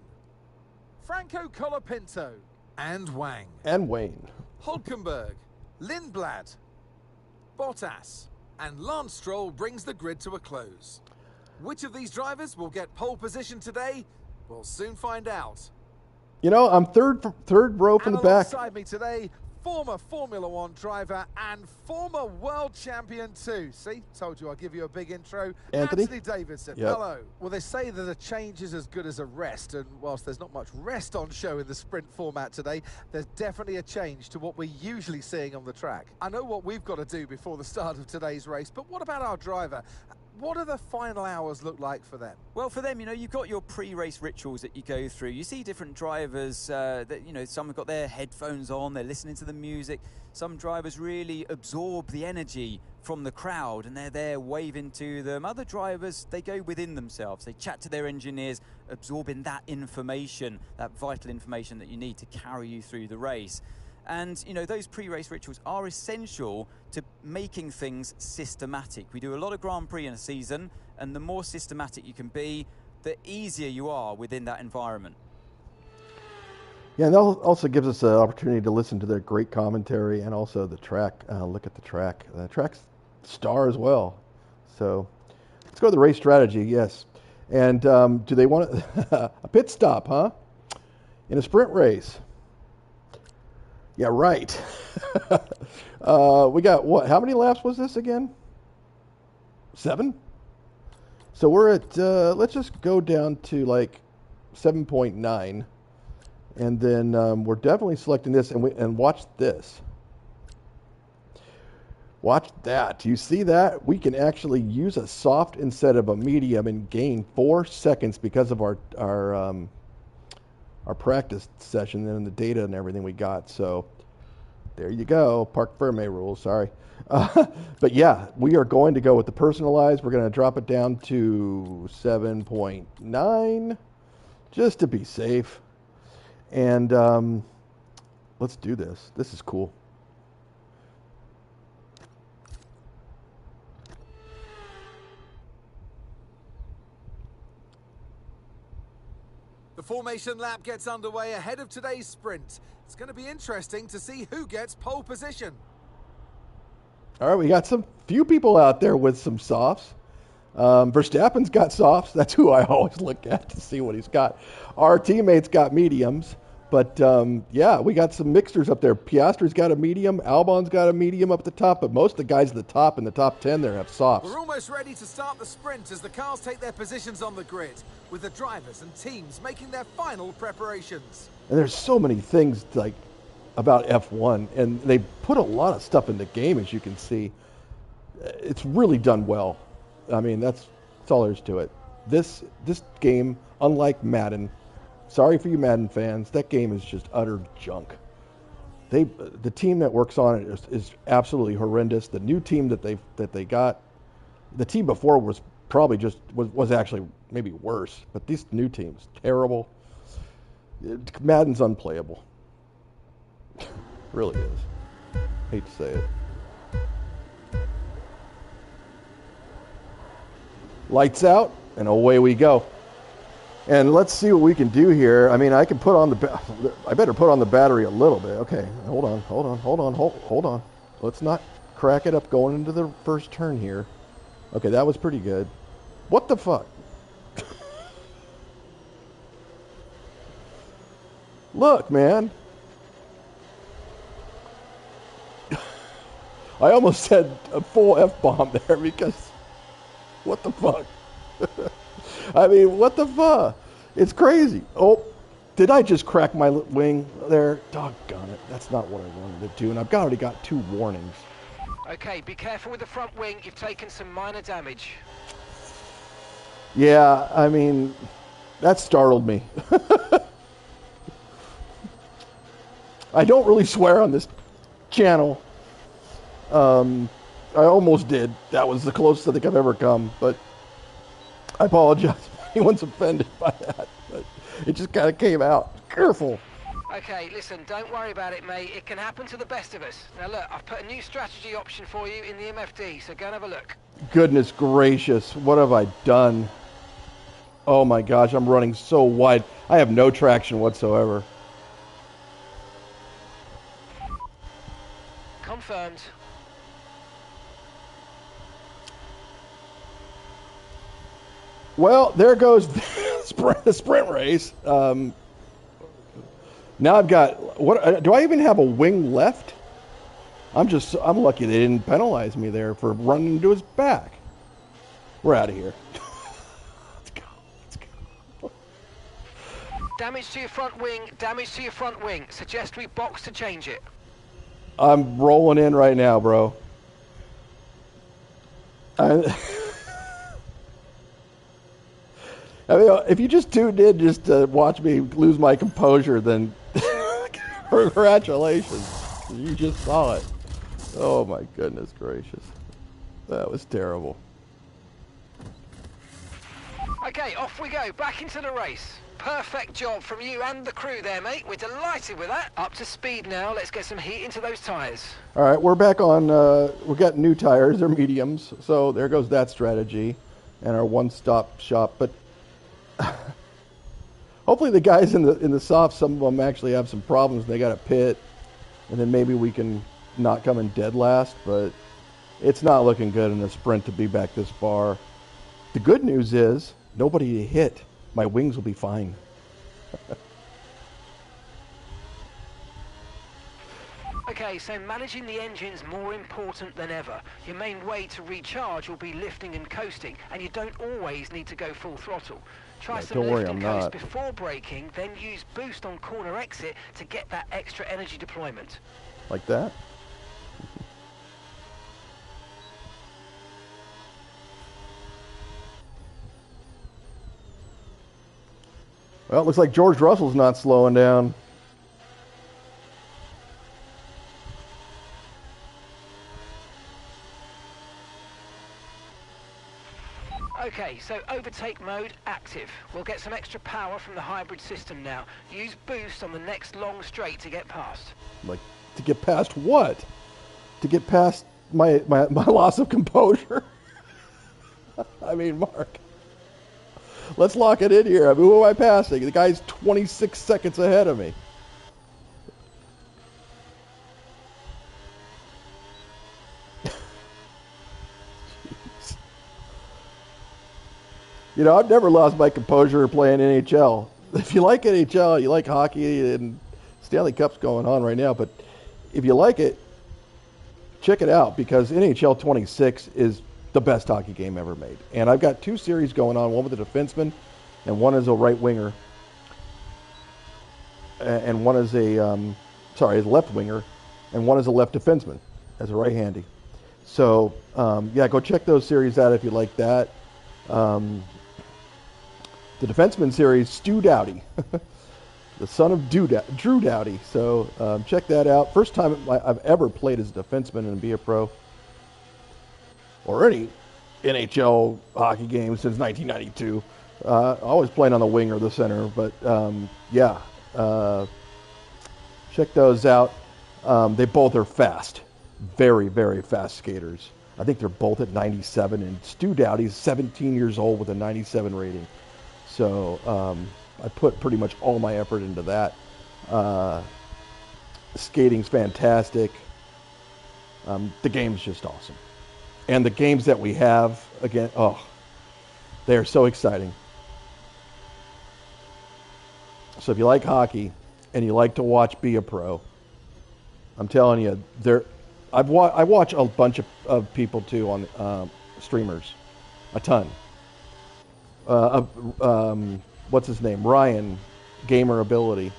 Franco Colapinto, and Wang. And Wayne. Hulkenberg, Lindblad, Bottas, and Lance Stroll brings the grid to a close. Which of these drivers will get pole position today? We'll soon find out. You know, I'm third row from the back. Alongside me today, former Formula One driver and former world champion too. See, told you I'd give you a big intro. Anthony Davidson, Yep. hello. Well, they say that a change is as good as a rest, and whilst there's not much rest on show in the sprint format today, there's definitely a change to what we're usually seeing on the track. I know what we've got to do before the start of today's race, but what about our driver? What do the final hours look like for them? Well, for them, you've got your pre-race rituals that you go through. You see different drivers that, some have got their headphones on, they're listening to the music. Some drivers really absorb the energy from the crowd and they're there waving to them. Other drivers, they go within themselves. They chat to their engineers, absorbing that information, that vital information that you need to carry you through the race. And, those pre-race rituals are essential to making things systematic. We do a lot of Grand Prix in a season, and the more systematic you can be, the easier you are within that environment. Yeah, and that also gives us an opportunity to listen to their great commentary and also the track. Look at the track. The track's star as well. So let's go to the race strategy, yes. And do they want a pit stop, huh? In a sprint race. Yeah, right. We got what? How many laps was this again? 7? So we're at, let's just go down to like 7.9. And then we're definitely selecting this, and watch this. Watch that. You see that? We can actually use a soft instead of a medium and gain 4 seconds because of our practice session and the data and everything we got. So there you go. Parc Fermé rules, sorry. But yeah, we are going to go with the personalized. We're going to drop it down to 7.9 just to be safe. And let's do this. This is cool. The formation lap gets underway ahead of today's sprint. It's going to be interesting to see who gets pole position. All right, we got some few people out there with some softs. Verstappen's got softs. That's who I always look at to see what he's got. Our teammates got mediums. But, yeah, we got some mixers up there. Piastri's got a medium. Albon's got a medium up the top. But most of the guys at the top in the top 10 there have softs. We're almost ready to start the sprint as the cars take their positions on the grid, with the drivers and teams making their final preparations. And there's so many things like about F1. And they put a lot of stuff in the game, as you can see. It's really done well. I mean, that's all there is to it. This game, unlike Madden, sorry for you Madden fans, that game is just utter junk. The team that works on it is absolutely horrendous. The new team that they got, the team before was probably was actually maybe worse, but this new team's terrible. Madden's unplayable. Really is. Hate to say it. Lights out, and away we go. And let's see what we can do here. I mean, I can put on I better put on the battery a little bit. Okay, hold on. Let's not crack it up going into the first turn here. Okay, that was pretty good. What the fuck? Look, man. I almost said a full F-bomb there because what the fuck? I mean, what the fuck? It's crazy. Oh, did I just crack my wing there? Doggone it. That's not what I wanted to do, and I've already got 2 warnings. Okay, be careful with the front wing. You've taken some minor damage. Yeah, I mean, that startled me. I don't really swear on this channel. I almost did. That was the closest I think I've ever come, but I apologize if anyone's offended by that. But it just kind of came out. Careful. Okay, listen, don't worry about it, mate. It can happen to the best of us. Now look, I've put a new strategy option for you in the MFD, so go and have a look. Goodness gracious, what have I done? Oh my gosh, I'm running so wide. I have no traction whatsoever. Confirmed. Well, there goes the sprint race. Now I've got, what? Do I even have a wing left? I'm lucky they didn't penalize me there for running into his back. We're out of here. Let's go. Let's go. Damage to your front wing, damage to your front wing. Suggest we box to change it. I'm rolling in right now, bro. I mean, if you just tuned in just to watch me lose my composure, then congratulations. You just saw it. Oh my goodness gracious. That was terrible. Okay, off we go, back into the race. Perfect job from you and the crew there, mate. We're delighted with that. Up to speed now. Let's get some heat into those tyres. All right, we're back on. We got new tires. They're mediums, so there goes that strategy, and our one-stop shop. But hopefully, the guys in the soft, some of them actually have some problems. They got a pit, and then maybe we can not come in dead last. But it's not looking good in a sprint to be back this far. The good news is nobody to hit. My wings will be fine. Okay, so managing the engine's more important than ever. Your main way to recharge will be lifting and coasting, and you don't always need to go full throttle. Try some don't worry, lift and I'm coast not. before braking, then use boost on corner exit to get that extra energy deployment. Like that? Well, it looks like George Russell's not slowing down. Okay, so overtake mode active. We'll get some extra power from the hybrid system now. Use boost on the next long straight to get past. Like, to get past what? To get past my loss of composure? I mean, Mark. Let's lock it in here. I mean, who am I passing? The guy's 26 seconds ahead of me. Jeez. You know, I've never lost my composure playing NHL. If you like NHL, you like hockey, and Stanley Cup's going on right now, but if you like it, check it out, because NHL 26 is the best hockey game ever made. And I've got two series going on, one with a defenseman and one is a right winger, and one is a left winger, and one is a left defenseman as a right handy. So yeah, go check those series out if you like that. The defenseman series, Stu Doughty, the son of Drew Doughty. So check that out. First time I've ever played as a defenseman and be a pro, or any NHL hockey game since 1992. Always playing on the wing or the center, but yeah, check those out. They both are fast, very, very fast skaters. I think they're both at 97, and Stu Doughty's 17 years old with a 97 rating. So I put pretty much all my effort into that. Skating's fantastic. The game's just awesome. And the games that we have, again, they are so exciting. So if you like hockey and you like to watch Be a Pro, I'm telling you, I watch a bunch of people too on streamers, a ton. What's his name? Ryan, Gamer Ability.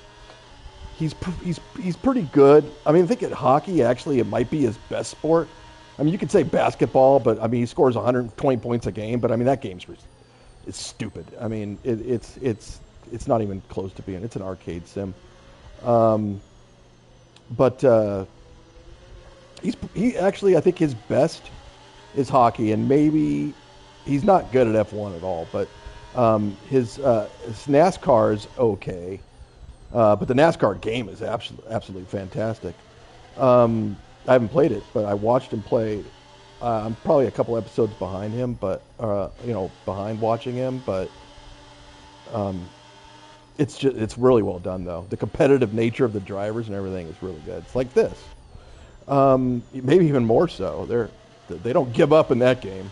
He's pretty good. I mean, I think at hockey, actually, it might be his best sport. I mean, you could say basketball, but I mean, he scores 120 points a game. But I mean, that game's it's stupid. I mean, it's not even close to being. It's an arcade sim. But he actually, I think his best is hockey, and maybe he's not good at F1 at all. But his NASCAR is okay. But the NASCAR game is absolutely fantastic. I haven't played it, but I watched him play. I'm probably a couple episodes behind him, but behind watching him. But it's really well done, though. The competitive nature of the drivers and everything is really good. It's like this, maybe even more so. They don't give up in that game.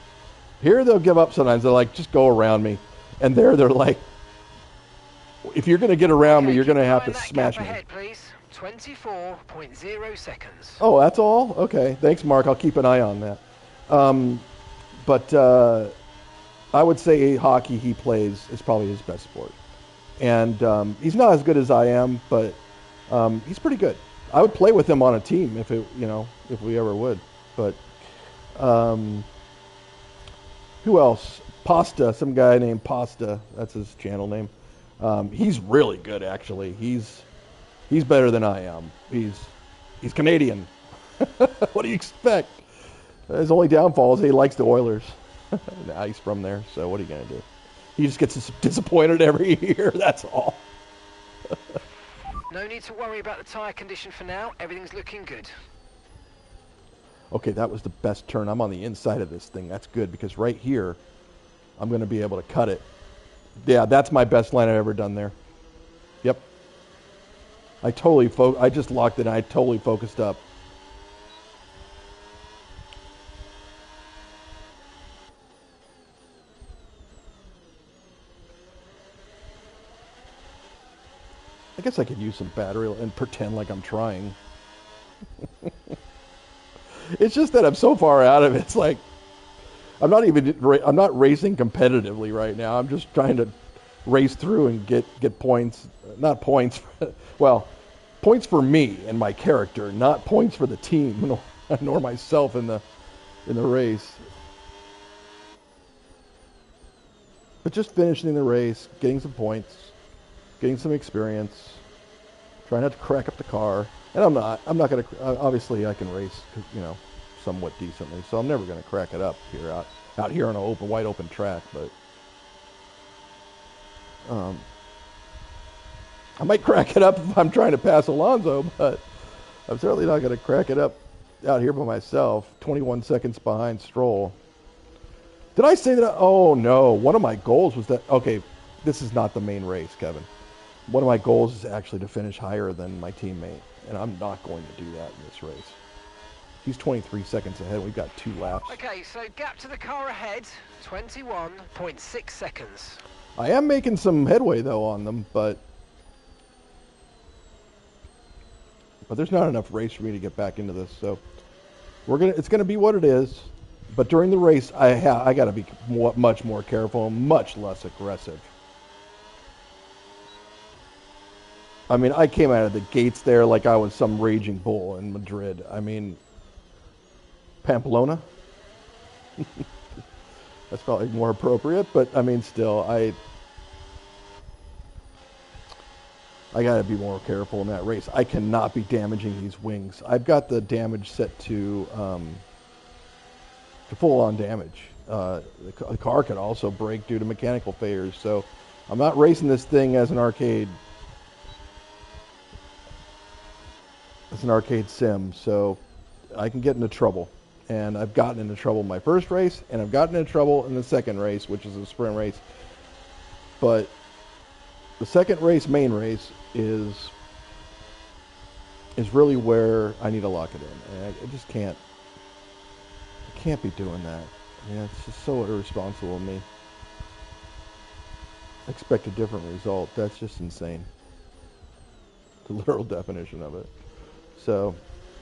Here they'll give up sometimes. They're like, just go around me, and they're like, if you're going to get around me, you're going to have to smash me. Ahead, please. 24.0 seconds. Oh, that's all? Okay. Thanks, Mark. I'll keep an eye on that. But I would say hockey he plays is probably his best sport. And he's not as good as I am, but he's pretty good. I would play with him on a team if if we ever would. But who else? Pasta, some guy named Pasta. That's his channel name. He's really good, actually. He's better than I am. He's Canadian. What do you expect? His only downfall is he likes the Oilers. Nah, he's from there, so what are you going to do? He just gets disappointed every year, that's all. No need to worry about the tyre condition for now. Everything's looking good. Okay, that was the best turn. I'm on the inside of this thing. That's good, because right here, I'm going to be able to cut it. Yeah, that's my best line I've ever done there. Yep. I just locked it, and I totally focused up. I guess I could use some battery and pretend like I'm trying. It's just that I'm so far out of it. It's like I'm not racing competitively right now. I'm just trying to race through and get points. Not points. Well, points for me and my character, not points for the team nor myself in the race. But just finishing the race, getting some points, getting some experience, trying not to crack up the car. And I'm not going to, obviously I can race, somewhat decently. So I'm never going to crack it up here out here on an wide open track. But I might crack it up if I'm trying to pass Alonso, but I'm certainly not going to crack it up out here by myself. 21 seconds behind Stroll. Did I say that? Oh no, one of my goals was that, okay, this is not the main race, Kevin. One of my goals is actually to finish higher than my teammate, and I'm not going to do that in this race. He's 23 seconds ahead. We've got 2 laps. Okay, so gap to the car ahead, 21.6 seconds. I am making some headway though on them, but there's not enough race for me to get back into this. So it's gonna be what it is. But during the race, I got to be much more careful, much less aggressive. I mean, I came out of the gates there like I was some raging bull in Madrid. I mean, Pamplona? That's probably more appropriate, but I mean, still, I got to be more careful in that race. I cannot be damaging these wings. I've got the damage set to full-on damage. The car could also break due to mechanical failures, so I'm not racing this thing as an arcade. It's an arcade sim, so I can get into trouble. And I've gotten into trouble in my first race, and I've gotten into trouble in the second race, which is a sprint race. But the second race, main race, is really where I need to lock it in. And I just can't be doing that. Yeah, it's just so irresponsible of me. Expect a different result. That's just insane. The literal definition of it. So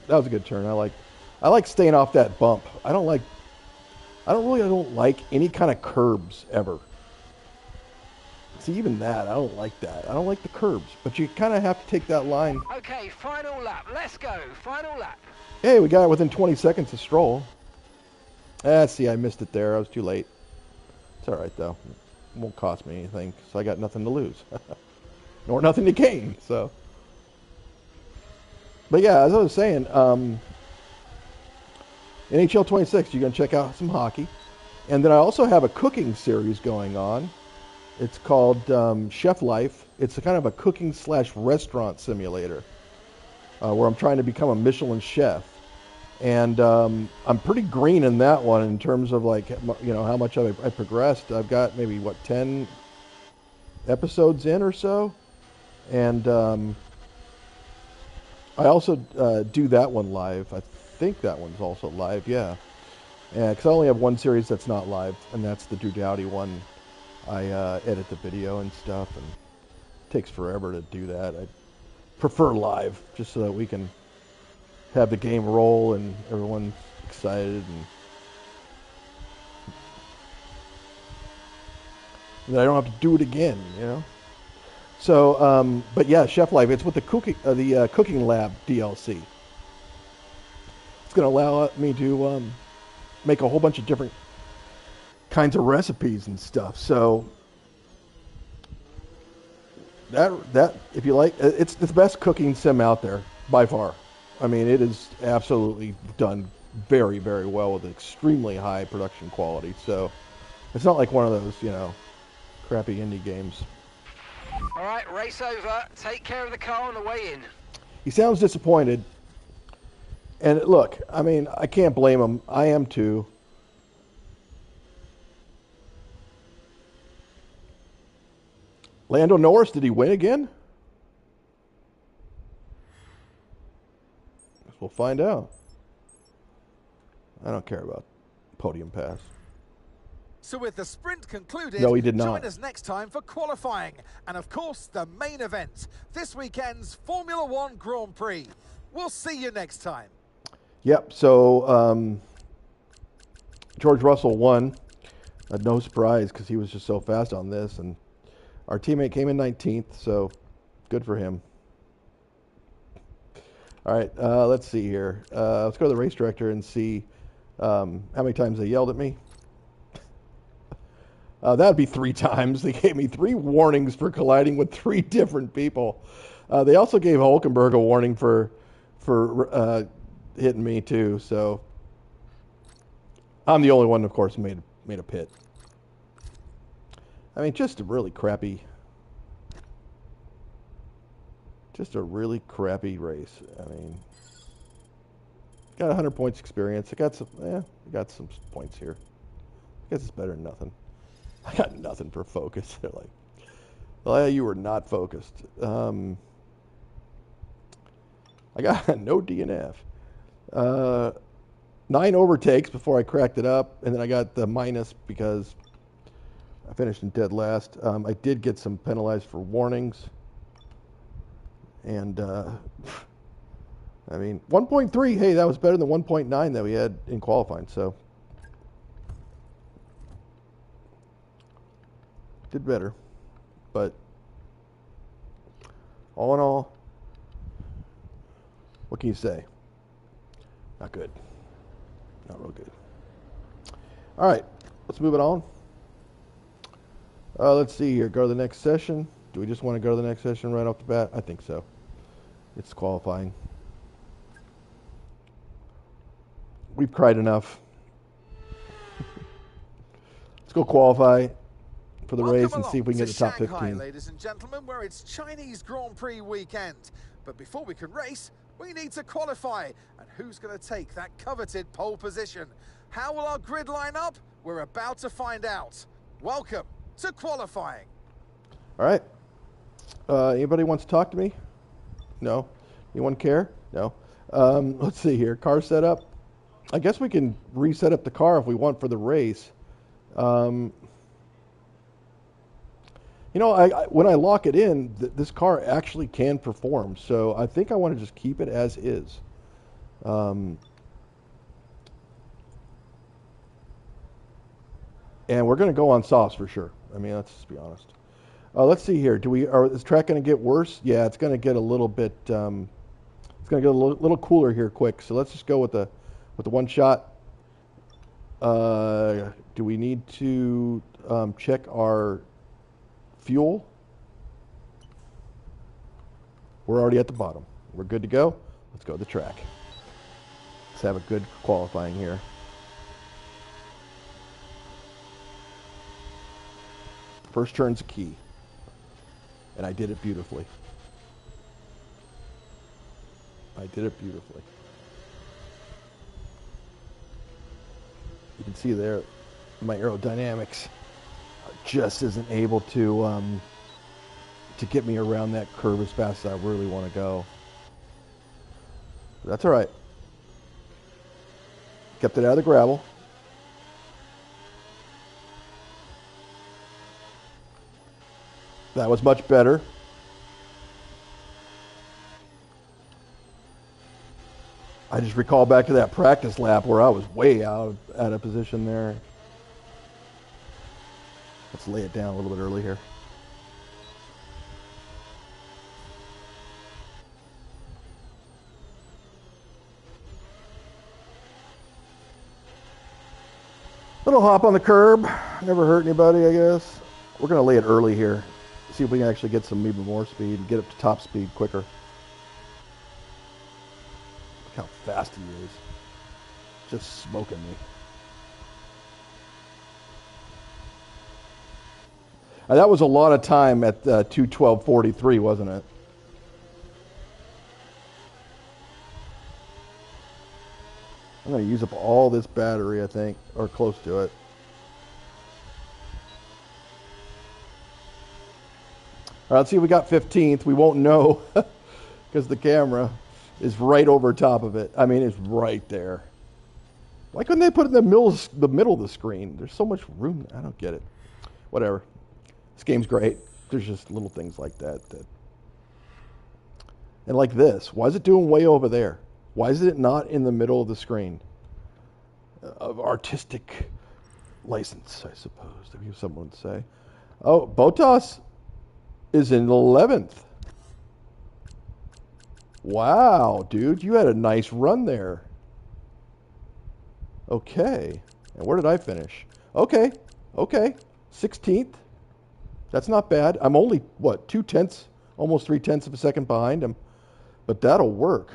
that was a good turn. I like staying off that bump. I don't like any kind of curbs ever. See, even that, I don't like that. I don't like the curbs, but you kind of have to take that line. Okay, final lap. Let's go. Final lap. Hey, we got it within 20 seconds of Stroll. See, I missed it there. I was too late. It's all right, though. It won't cost me anything, so I got nothing to lose. Nor nothing to gain, so. But yeah, as I was saying, NHL 26, you're going to check out some hockey. And then I also have a cooking series going on. It's called Chef Life. It's a kind of a cooking/restaurant simulator where I'm trying to become a Michelin chef. And I'm pretty green in that one in terms of how much I progressed. I've got maybe 10 episodes in or so, and I also do that one live. I think that one's also live, yeah. Because I only have one series that's not live, and that's the Drew Dowdy one. I edit the video and stuff, and it takes forever to do that. prefer live, just so that we can have the game roll and everyone's excited and I don't have to do it again, you know. So, but yeah, Chef Life. It's with the cooking lab DLC. It's going to allow me to make a whole bunch of different kinds of recipes and stuff. So that if you like, it's the best cooking sim out there by far. I mean, it is absolutely done very, very well with extremely high production quality. So it's not like one of those, you know, crappy indie games. All right, race over. Take care of the car on the way in. He sounds disappointed. And look, I mean, I can't blame him. I am too. Lando Norris, did he win again? Guess we'll find out. I don't care about podium pass. So with the sprint concluded, No, he did not. Join us next time for qualifying. And of course, the main event, this weekend's Formula One Grand Prix. We'll see you next time. Yep, so George Russell won. No surprise because he was just so fast on this. And our teammate came in 19th, so good for him. All right, let's see here. Let's go to the race director and see how many times they yelled at me. That would be 3 times. They gave me 3 warnings for colliding with 3 different people. They also gave Hulkenberg a warning for hitting me too. So I'm the only one, of course, made a pit. I mean, just a really crappy race. I mean, got 100 points experience. I got some points here. I guess it's better than nothing. I got nothing for focus. They're like, well, yeah, you were not focused. I got no DNF. 9 overtakes before I cracked it up, and then I got the minus because I finished in dead last. I did get some penalized for warnings. And, I mean, 1.3, hey, that was better than 1.9 that we had in qualifying, so. Did better, but all in all, what can you say? Not good. Not real good. All right, let's move it on. Let's see here. Go to the next session. Do we just want to go to the next session right off the bat? I think so. It's qualifying. We've cried enough. Let's go qualify for the race and see if we can get the top Shanghai, 15. Ladies and gentlemen, where it's Chinese Grand Prix weekend. But before we can race, we need to qualify. And who's going to take that coveted pole position? How will our grid line up? We're about to find out. Welcome to qualifying. All right. Anybody wants to talk to me? No. Anyone care? No. Let's see here. Car setup. I guess we can reset up the car if we want for the race. You know, when I lock it in, this car actually can perform. So I think I want to just keep it as is. And we're going to go on softs for sure. I mean, let's just be honest. Let's see here. Is track going to get worse? Yeah, it's going to get a little bit. It's going to get a little cooler here quick. So let's just go with the one shot. Do we need to check our fuel? We're already at the bottom. We're good to go. Let's go to the track. Let's have a good qualifying here. First turn's a key. And I did it beautifully. I did it beautifully. You can see there my aerodynamics just isn't able to get me around that curve as fast as I really want to go. But that's all right. Kept it out of the gravel. That was much better. I just recall back to that practice lap where I was way out of position there. Let's lay it down a little bit early here. Little hop on the curb. Never hurt anybody, I guess. We're going to lay it early here. See if we can actually get some even more speed and get up to top speed quicker. Look how fast he is. Just smoking me. That was a lot of time at 2:12:43, wasn't it? I'm going to use up all this battery, I think, or close to it. All right, let's see if we got 15th. We won't know because the camera is right over top of it. I mean, it's right there. Why couldn't they put it in the middle of the screen? There's so much room. I don't get it. Whatever. This game's great. There's just little things like that. And like this. Why is it doing way over there? Why is it not in the middle of the screen? Of artistic license, I suppose, if someone would say. Oh, Botas is in 11th. Wow, dude, you had a nice run there. Okay. And where did I finish? Okay. 16th. That's not bad. I'm only, what, 2/10, almost 3/10 of a second behind him. But that'll work.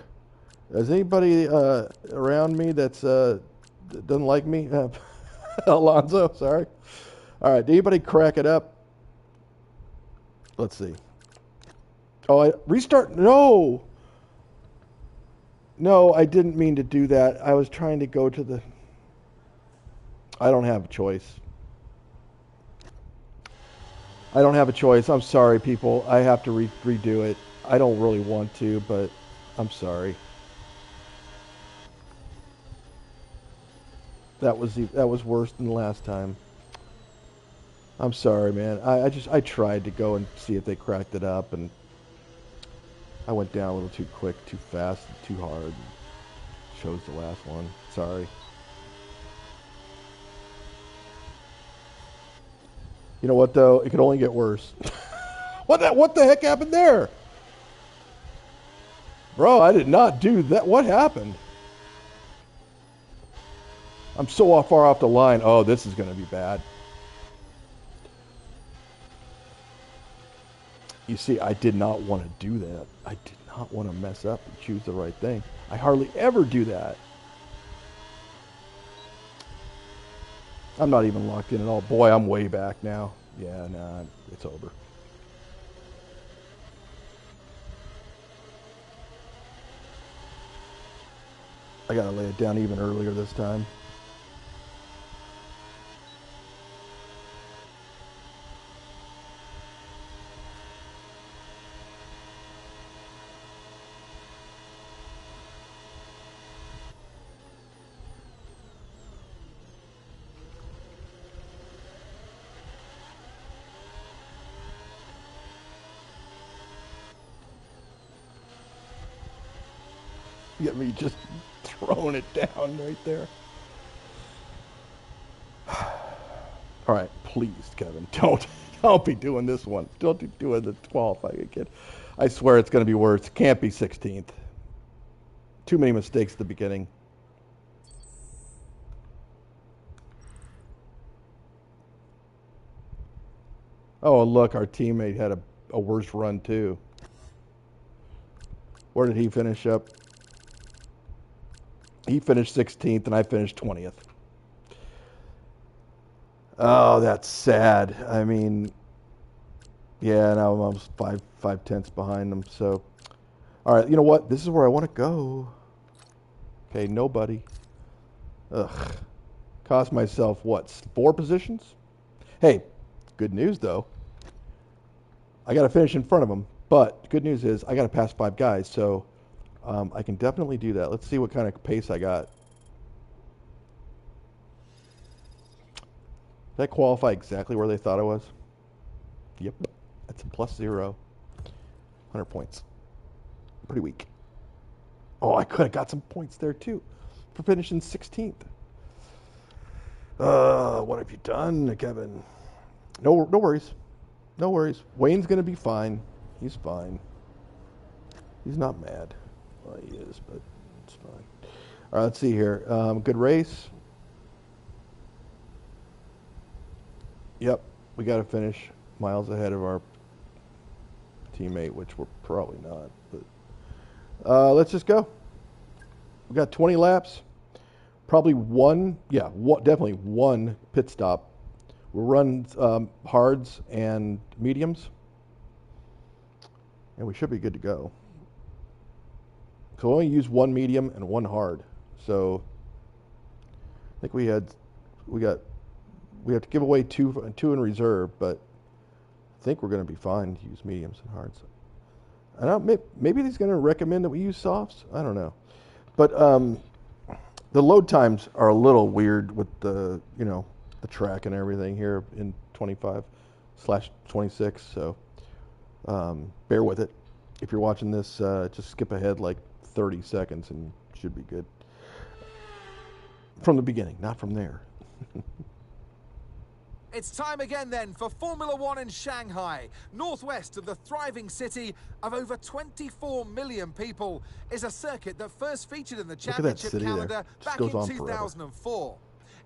Is anybody around me that's doesn't like me? Alonso, sorry. All right, did anybody crack it up? Let's see. Oh, restart. No, I didn't mean to do that. I was trying to go to the... I don't have a choice. I'm sorry, people. I have to redo it. I don't really want to, but I'm sorry. That was worse than last time. I'm sorry, man. I tried to go and see if they cracked it up, and I went down a little too quick, too fast, too hard. Chose the last one. Sorry. You know what, though? It could only get worse. What the heck happened there? Bro, I did not do that. What happened? I'm so far off the line. Oh, this is going to be bad. You see, I did not want to do that. I did not want to mess up and choose the right thing. I hardly ever do that. I'm not even locked in at all. Boy, I'm way back now. Yeah, nah, it's over. I gotta lay it down even earlier this time. Get me just throwing it down right there. All right, please, Kevin, don't be doing this one. Don't be doing the qualifying again. I swear it's going to be worse. It can't be 16th. Too many mistakes at the beginning. Oh, look, our teammate had a worse run too. Where did he finish up? He finished 16th, and I finished 20th. Oh, that's sad. I mean, yeah, now I'm almost five tenths behind them. So, all right, you know what? This is where I want to go. Okay, nobody. Ugh. Cost myself, what, 4 positions? Hey, good news, though. I got to finish in front of them. But good news is I got to pass 5 guys, so I can definitely do that. Let's see what kind of pace I got. Did I qualify exactly where they thought I was? Yep. That's a +0. 100 points. Pretty weak. Oh, I could have got some points there too for finishing 16th. What have you done, Kevin? No worries. No worries. Wayne's going to be fine. He's fine. He's not mad. Well, he is, but it's fine. All right, let's see here. Good race. Yep, we got to finish miles ahead of our teammate, which we're probably not. But let's just go. We got 20 laps. Probably definitely one pit stop. We'll run hards and mediums, and we should be good to go. So we only use one medium and one hard. So I think we have to give away two in reserve, but I think we're going to be fine to use mediums and hards. I don't. Maybe he's going to recommend that we use softs. I don't know, but the load times are a little weird with the track and everything here in 25/26. So bear with it. If you're watching this, just skip ahead like 30 seconds and should be good. From the beginning, not from there. It's time again then for Formula One in Shanghai. Northwest of the thriving city of over 24 million people is a circuit that first featured in the championship calendar back in 2004.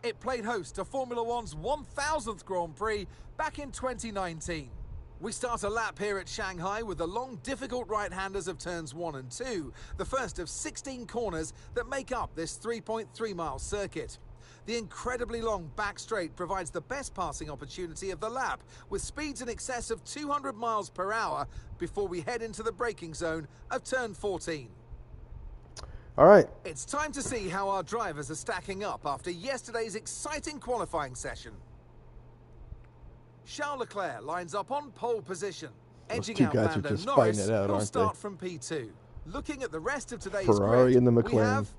It played host to Formula One's 1000th Grand Prix back in 2019. We start a lap here at Shanghai with the long, difficult right-handers of turns 1 and 2, the first of 16 corners that make up this 3.3-mile circuit. The incredibly long back straight provides the best passing opportunity of the lap, with speeds in excess of 200 miles per hour before we head into the braking zone of turn 14. All right. It's time to see how our drivers are stacking up after yesterday's exciting qualifying session. Charles Leclerc lines up on pole position, edging out Lando Norris, who'll start from P2. Looking at the rest of today's Ferrari grid, and the McLaren. we have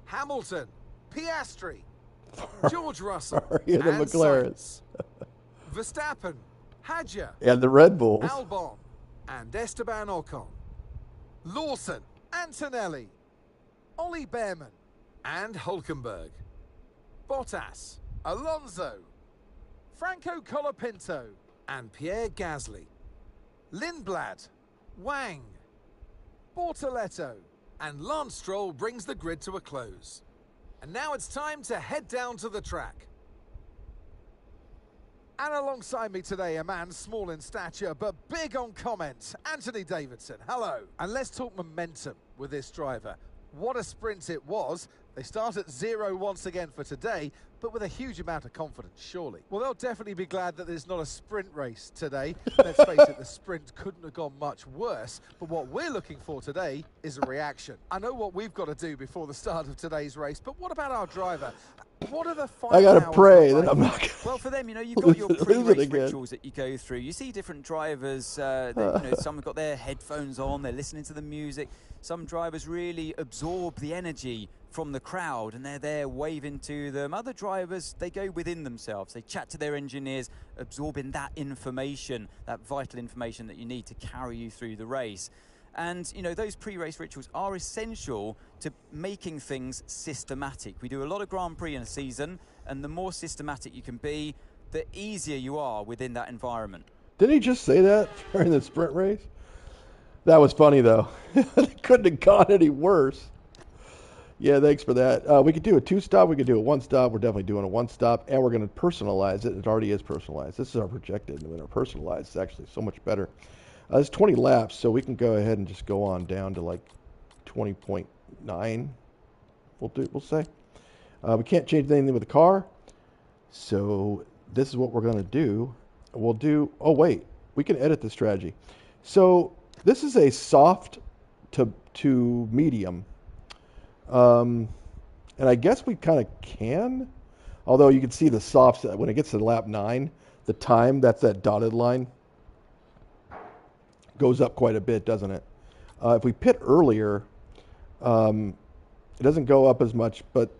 Hamilton, Piastri, George Russell, and the McLarens. Verstappen, Hadjar, and the Red Bulls. Albon, and Esteban Ocon. Lawson, Antonelli, Ollie Behrman, and Hulkenberg. Bottas, Alonso, Franco Colapinto, and Pierre Gasly. Lindblad, Wang, Bortoletto, and Lance Stroll brings the grid to a close. And now it's time to head down to the track. And alongside me today, a man small in stature but big on comment, Anthony Davidson. Hello. And let's talk momentum with this driver. What a sprint it was. They start at 0 once again for today, but with a huge amount of confidence, surely. Well, they'll definitely be glad that there's not a sprint race today. Let's face it, the sprint couldn't have gone much worse, but what we're looking for today is a reaction. I know what we've got to do before the start of today's race, but what about our driver? What are the final I gotta hours pray like? that I'm not gonna Well, for them, you've got your lose it pre-race again. rituals that you go through. You see different drivers, some have got their headphones on, they're listening to the music. Some drivers really absorb the energy from the crowd and they're there waving to them. Other drivers, they go within themselves. They chat to their engineers, absorbing that information, that vital information that you need to carry you through the race. And, those pre-race rituals are essential to making things systematic. We do a lot of Grand Prix in a season, and the more systematic you can be, the easier you are within that environment. Didn't he just say that during the sprint race? That was funny, though. It couldn't have gone any worse. Yeah, thanks for that. We could do a 2-stop. We could do a 1-stop. We're definitely doing a 1-stop, and we're going to personalize it. It already is personalized. This is our projected, and when our personalized, it's actually so much better. It's 20 laps, so we can go ahead and just go on down to like 20.9. We'll say. We can't change anything with the car, so this is what we're going to do. We'll do. Oh wait, we can edit the strategy. So this is a soft to medium, and I guess we kind of can. Although you can see the softs when it gets to lap 9, the time that's that dotted line goes up quite a bit, doesn't it? If we pit earlier, it doesn't go up as much, but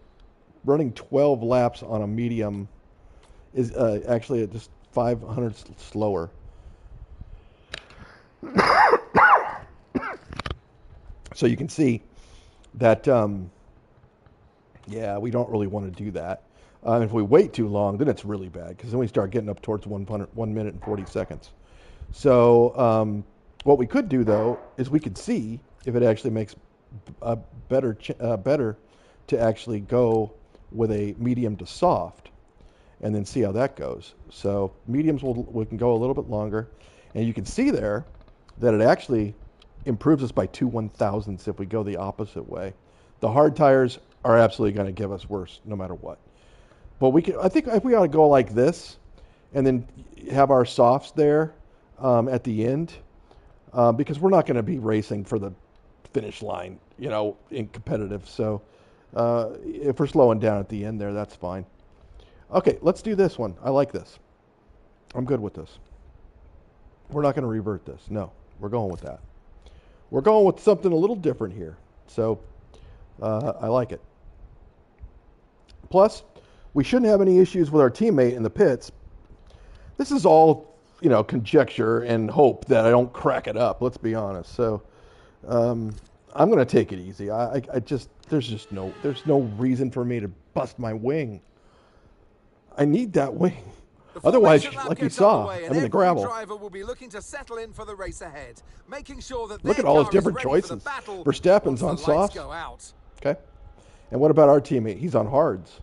running 12 laps on a medium is actually just 500 slower. So you can see that, yeah, we don't really want to do that. If we wait too long, then it's really bad because then we start getting up towards 1 minute and 40 seconds. So what we could do, though, is we could see if it actually makes better to actually go with a medium to soft and then see how that goes. So mediums we can go a little bit longer. And you can see there that it actually improves us by 2/1000ths if we go the opposite way. The hard tires are absolutely going to give us worse no matter what. But I think if we ought to go like this and then have our softs there at the end, because we're not going to be racing for the finish line, in competitive. So if we're slowing down at the end there, that's fine. Okay, let's do this one. I like this. I'm good with this. We're not going to revert this. No, we're going with that. We're going with something a little different here. So I like it. Plus, we shouldn't have any issues with our teammate in the pits. This is all, conjecture and hope that I don't crack it up. Let's be honest. So I'm going to take it easy. There's no reason for me to bust my wing. I need that wing. Otherwise, like you saw, I'm in the gravel. Driver will be looking to settle in for the race ahead, making sure that look at all his different choices. Verstappen's on softs. Okay. And what about our teammate? He's on hards.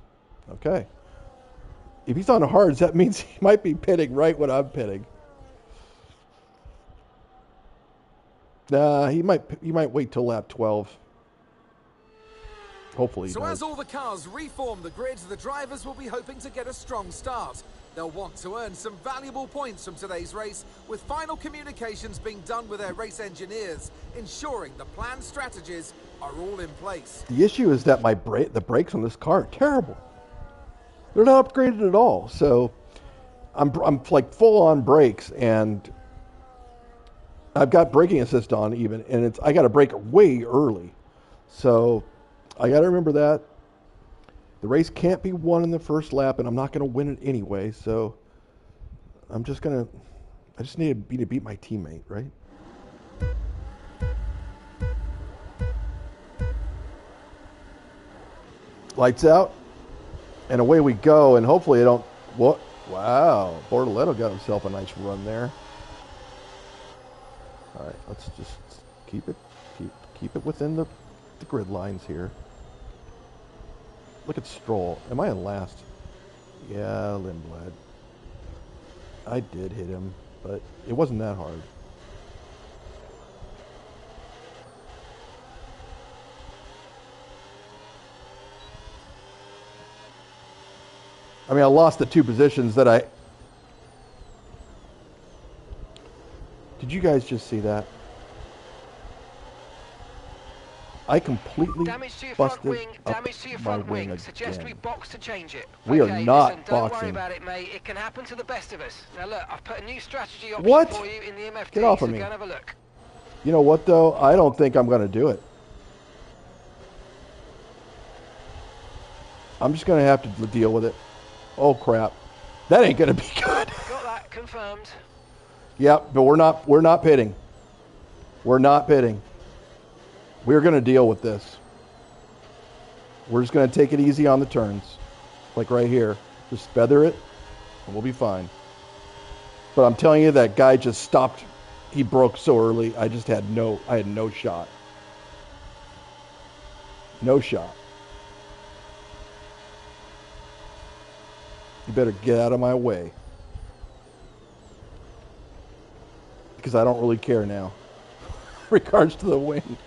Okay. If he's on hards, that means he might be pitting right when I'm pitting. Nah, he might wait till lap 12. Hopefully he does. As all the cars reform the grid, the drivers will be hoping to get a strong start. They'll want to earn some valuable points from today's race, with final communications being done with their race engineers, ensuring the planned strategies are all in place. The issue is that the brakes on this car are terrible. They're not upgraded at all. So I'm like full on brakes, and I've got braking assist on even, and I got to brake way early. So I got to remember that. The race can't be won in the first lap, and I'm not going to win it anyway. So I just need to beat my teammate, right? Lights out, and away we go. And hopefully I don't. What? Wow, Bortoletto got himself a nice run there. All right, let's just keep it within the grid lines here. Look at Stroll. Am I in last? Yeah, Lindblad. I did hit him, but it wasn't that hard. I mean, I lost the 2 positions that I... Did you guys just see that? I completely damage to your busted front wing, up damage to your my front wing wing. Suggest again. we box to change it. We okay, are not listen, don't boxing. worry about it, mate. It can happen to the best of us. Now look, I've put a new strategy option What? for you in the MFT. Get off so of me. go and have a look. You know what, though? I don't think I'm going to do it. I'm just going to have to deal with it. Oh, crap. That ain't going to be good. Got that confirmed. Yep, but we're not pitting. We're not pitting. We're going to deal with this. We're just going to take it easy on the turns. Like right here. Just feather it, and we'll be fine. But I'm telling you, that guy just stopped. He broke so early. I had no shot. No shot. You better get out of my way. Because I don't really care now. Regards to the wing.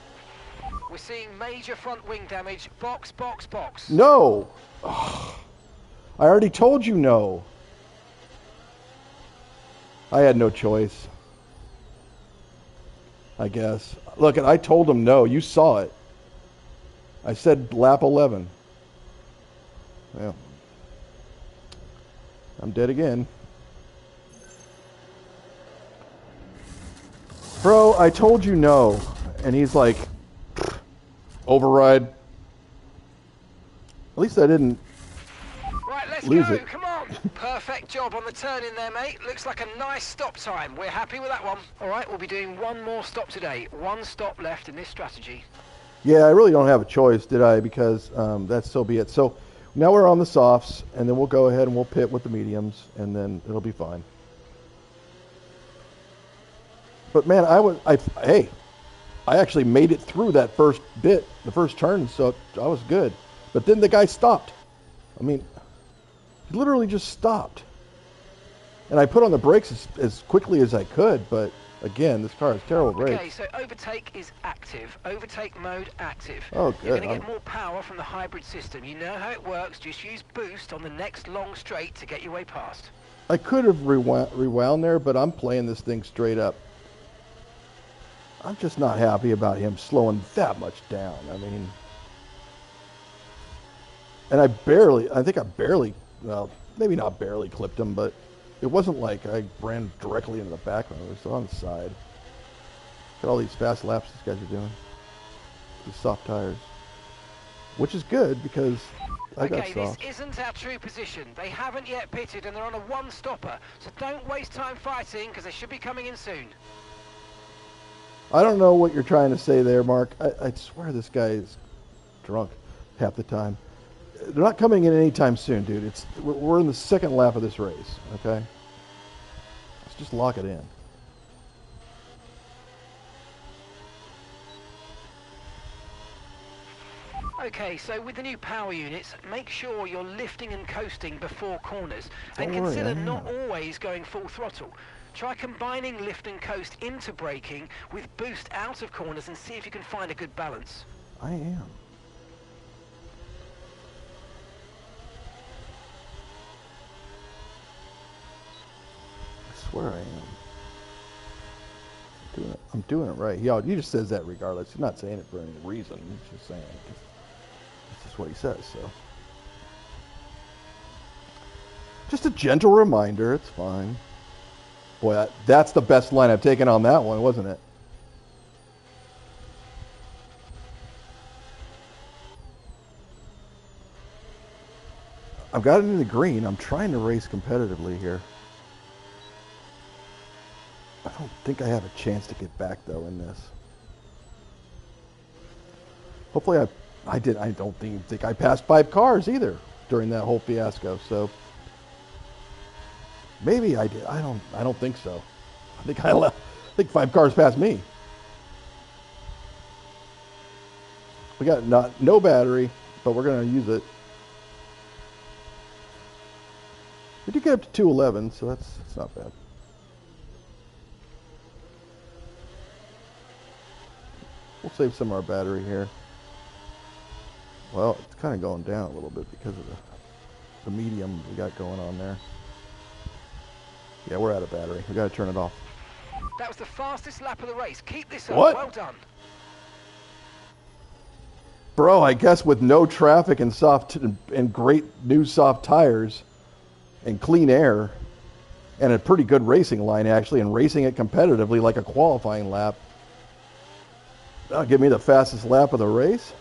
We're seeing major front wing damage. Box, box, box. No. Ugh. I already told you no. I had no choice. I guess. Look, I told him no. You saw it. I said lap 11. Well, I'm dead again. Bro, I told you no. And he's like, override. At least I didn't Right, let's lose go. it. Come on. Perfect job on the turn in there, mate. Looks like a nice stop time. We're happy with that one. All right, we'll be doing one more stop today. One stop left in this strategy. Yeah, I really don't have a choice, did I? Because that's so be it. So now we're on the softs, and then we'll go ahead and we'll pit with the mediums, and then it'll be fine. But man, hey, I actually made it through that first bit, the first turn, so I was good. But then the guy stopped. I mean, he literally just stopped. And I put on the brakes as quickly as I could, but again, this car has terrible brakes. Okay, so overtake is active. Overtake mode active. Oh, You're good. going to get more power from the hybrid system. You know how it works. Just use boost on the next long straight to get your way past. I could have rewound there, but I'm playing this thing straight up. I'm just not happy about him slowing that much down. I mean, and I think I barely, well, maybe not barely clipped him, but it wasn't like I ran directly into the back of him. It was on the side. Look at all these fast laps these guys are doing. These soft tires. Which is good because I got soft. Okay, this isn't our true position. They haven't yet pitted and they're on a one-stopper. So don't waste time fighting because they should be coming in soon. I don't know what you're trying to say there, Mark. I swear this guy is drunk half the time. They're not coming in anytime soon, dude. We're in the second lap of this race, okay? Let's just lock it in. Okay, so with the new power units, make sure you're lifting and coasting before corners. And Don't worry, consider not always going full throttle. Try combining lift and coast into braking with boost out of corners and see if you can find a good balance. I am. I swear I am. I'm doing it right. He just says that regardless. He's not saying it for any reason. He's just saying it. That's just what he says, so. Just a gentle reminder. It's fine. Boy, that's the best line I've taken on that one, wasn't it? I've got it in the green. I'm trying to race competitively here. I don't think I have a chance to get back, though, in this. Hopefully I did. I don't think I passed 5 cars either during that whole fiasco, so... Maybe I did. I don't think so. I think 5 cars passed me. We got no battery, but we're going to use it. We did get up to 211, so that's not bad. We'll save some of our battery here. Well, it's kind of going down a little bit because of the medium we got going on there. Yeah, we're out of battery. We got to turn it off. That was the fastest lap of the race. Keep this up. What? Well done. Bro, I guess with no traffic and great new soft tires and clean air and a pretty good racing line actually, and racing it competitively like a qualifying lap, that'll give me the fastest lap of the race.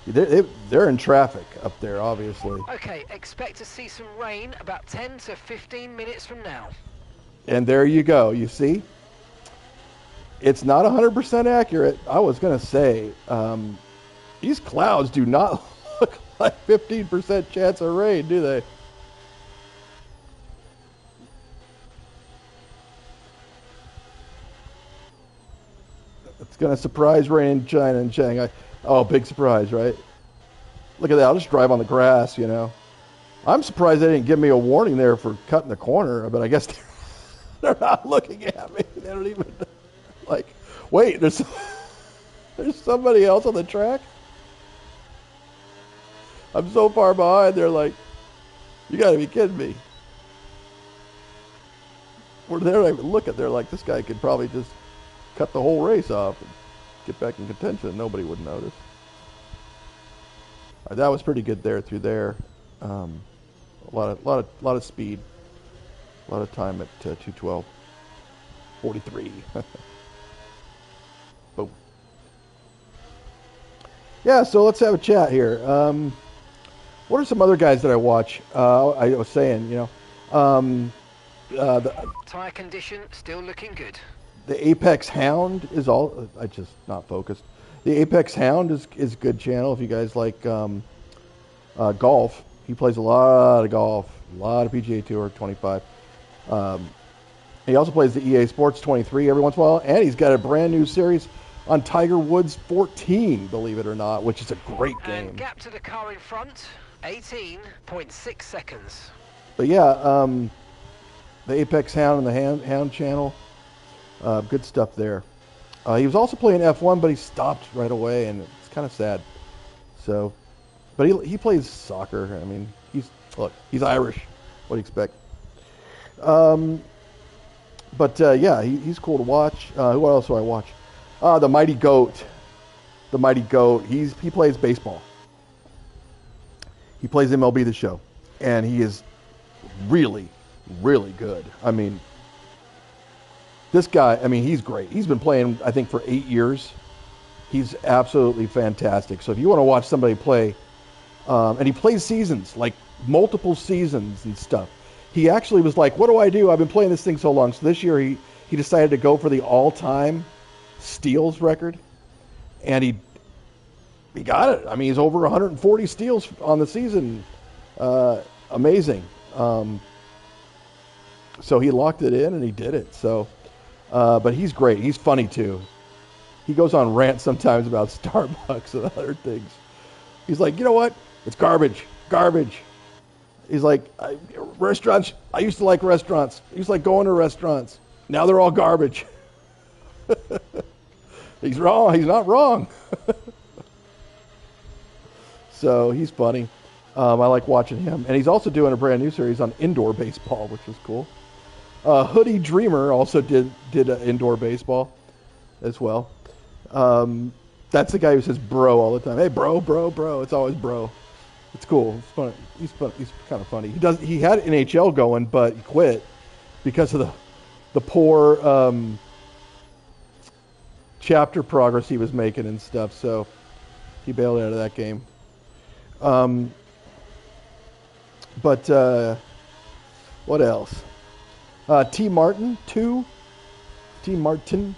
They're in traffic up there, obviously. Okay, expect to see some rain about 10 to 15 minutes from now. And there you go. You see? It's not 100% accurate. I was going to say, these clouds do not look like 15% chance of rain, do they? It's going to surprise rain in China and Shanghai. Oh, big surprise, right? Look at that. I'll just drive on the grass, you know. I'm surprised they didn't give me a warning there for cutting the corner, but I guess they're not looking at me. They don't even, like, wait, there's somebody else on the track? I'm so far behind, they're like, you got to be kidding me. They're not even looking. They're like, this guy could probably just cut the whole race off and get back in contention. Nobody would notice. That was pretty good there through there. A lot of speed. A lot of time at 2:12. 43. Boom. Yeah, so let's have a chat here. What are some other guys that I watch? I was saying, you know, the Tyre condition still looking good. Apex Hound is all. I just not focused. The Apex Hound is a good channel if you guys like golf. He plays a lot of golf, a lot of PGA Tour 25. He also plays the EA Sports 23 every once in a while, and he's got a brand new series on Tiger Woods 14, believe it or not, which is a great game. And gap to the car in front, 18.6 seconds. But yeah, the Apex Hound and the Hound channel, good stuff there. He was also playing F1, but he stopped right away, and it's kind of sad. So, but he plays soccer. I mean, he's Irish. What do you expect? But yeah, he's cool to watch. Who else do I watch? The Mighty Goat. The Mighty Goat. He plays baseball. He plays MLB The Show, and he is really, really good. I mean, this guy, I mean, he's great. He's been playing, I think, for 8 years. He's absolutely fantastic. So if you want to watch somebody play, and he plays seasons, like multiple seasons and stuff. He actually was like, what do I do? I've been playing this thing so long. So this year he decided to go for the all-time steals record. And he got it. I mean, he's over 140 steals on the season. Amazing. So he locked it in and he did it. So, but he's great. He's funny too. He goes on rants sometimes about Starbucks and other things. He's like, you know what? It's garbage. Garbage. He's like, restaurants, I used to like restaurants. I used to like going to restaurants. Now they're all garbage. He's wrong. He's not wrong. So he's funny. I like watching him. And he's also doing a brand new series on indoor baseball, which is cool. Hoodie Dreamer also did indoor baseball as well. That's the guy who says bro all the time. Hey, bro, bro, bro. It's always bro. It's cool. It's fun. He's kind of funny. He had NHL going, but he quit because of the poor chapter progress he was making and stuff. So he bailed out of that game. But what else? T. Martin 2. T. Martin.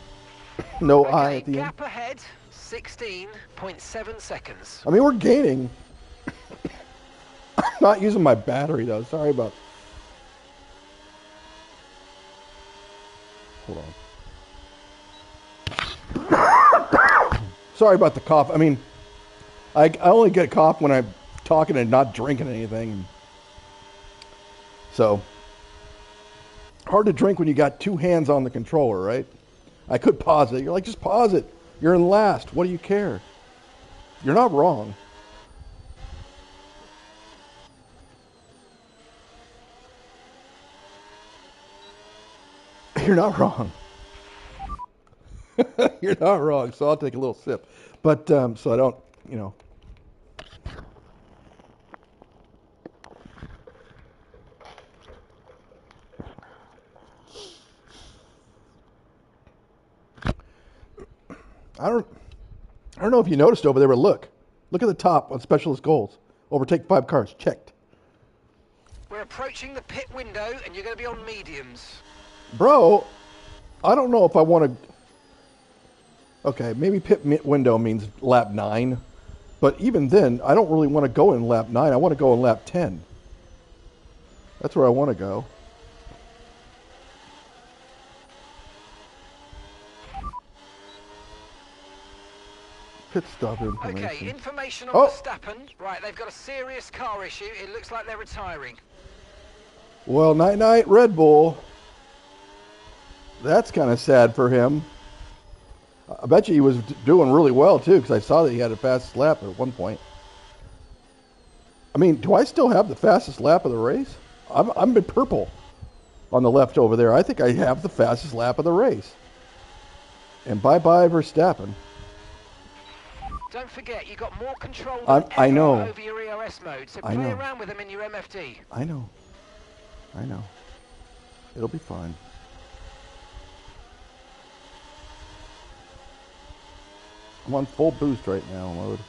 No Okay, I at the end. gap ahead, 16.7 seconds. I mean, we're gaining. I'm not using my battery though. Sorry about. Hold on. Sorry about the cough. I mean, I only get a cough when I'm talking and not drinking anything. So hard to drink when you got two hands on the controller, right? I could pause it. You're like, just pause it. You're in last. What do you care? You're not wrong. You're not wrong. You're not wrong. So I'll take a little sip. But so I don't, you know. I don't know if you noticed over there, but look at the top on specialist goals. Overtake 5 cars. Checked. We're approaching the pit window and you're going to be on mediums. Bro, I don't know if I want to... Okay, maybe pit window means lap 9. But even then, I don't really want to go in lap 9. I want to go in lap 10. That's where I want to go. Pit stop information. Okay, information on Verstappen. Right, they've got a serious car issue. It looks like they're retiring. Well, night-night, Red Bull. That's kind of sad for him. I bet you he was doing really well, too, because I saw that he had a fastest lap at one point. I mean, do I still have the fastest lap of the race? I'm in purple on the left over there. I think I have the fastest lap of the race. And bye-bye, Verstappen. Don't forget, you've got more control than I ever know. over your ERS mode, so play around with them in your MFD. I know. It'll be fine. I'm on full boost right now mode.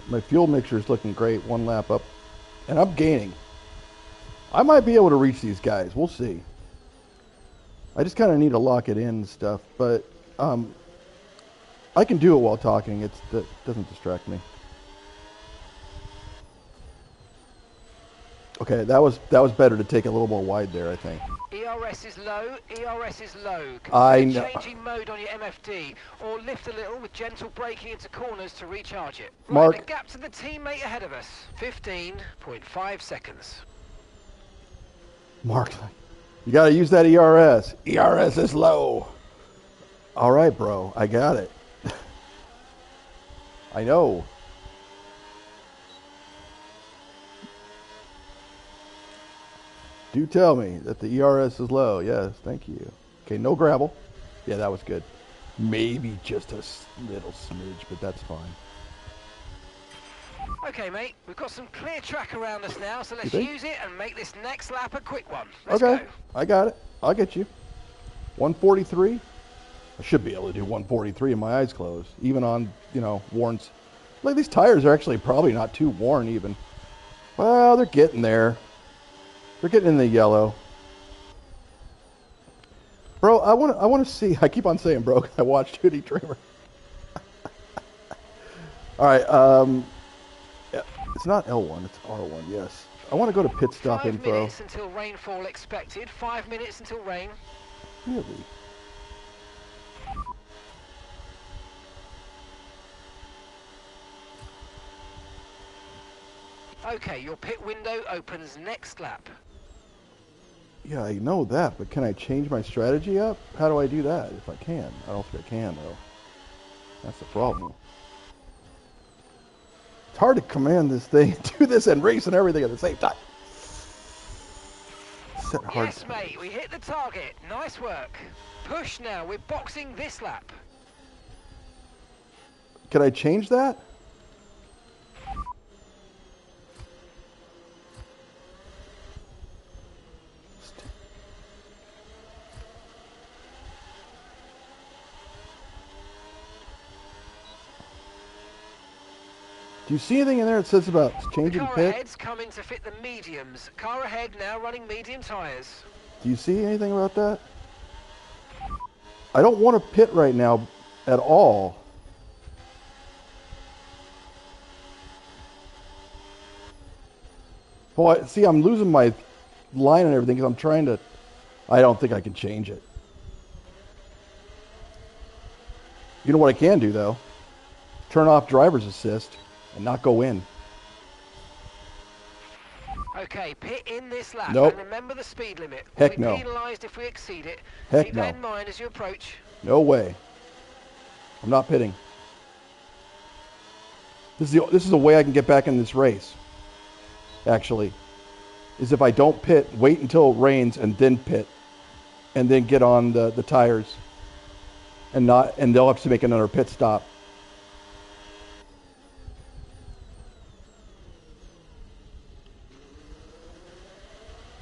My fuel mixture is looking great. 1 lap up. And I'm gaining. I might be able to reach these guys. We'll see. I just kind of need to lock it in and stuff, but I can do it while talking. That doesn't distract me. Okay, that was better to take a little more wide there, I think. ERS is low, ERS is low. I Consider know. changing mode on your MFD, or lift a little with gentle braking into corners to recharge it. Mark. Right, the gap to the teammate ahead of us, 15.5 seconds. Mark, you got to use that ERS. ERS is low. All right, bro, I got it. I know. Do tell me that the ERS is low. Yes, thank you. Okay, no gravel. Yeah, that was good. Maybe just a little smidge, but that's fine. Okay, mate, we've got some clear track around us now, so let's think? use it and make this next lap a quick one. Let's Okay, go. I got it. I'll get you. 143. I should be able to do 143 with my eyes closed, even on, worn. Like, these tires are actually probably not too worn even. Well, they're getting there. They're getting in the yellow. Bro, I want to see. I keep on saying, bro, 'cause I watched Hoodie Dreamer. All right, yeah, it's not L1, it's R1, yes. I want to go to pit stop 5 info. minutes until rainfall expected, 5 minutes until rain. Really? Okay, your pit window opens next lap. Yeah, I know that, but can I change my strategy up? How do I do that if I can? I don't think I can, though. That's the problem. It's hard to command this thing, do this and race and everything at the same time. Set hard. Yes, mate, we hit the target. Nice work. Push now, we're boxing this lap. Can I change that? Do you see anything in there that says about changing Car pit? ahead's coming to fit the mediums. Car ahead now running medium tyres. Do you see anything about that? I don't want to pit right now at all. Boy, see, I'm losing my line and everything because I'm trying to... I don't think I can change it. You know what I can do, though? Turn off driver's assist and not go in. Okay, pit in this lap. Nope. And remember the speed limit. Heck We'll no. be penalised if we exceed it. Heck Keep no. that in mind as you approach. No way. I'm not pitting. This is a way I can get back in this race. Actually, is if I don't pit, wait until it rains and then pit, and then get on the tires, and they'll have to make another pit stop.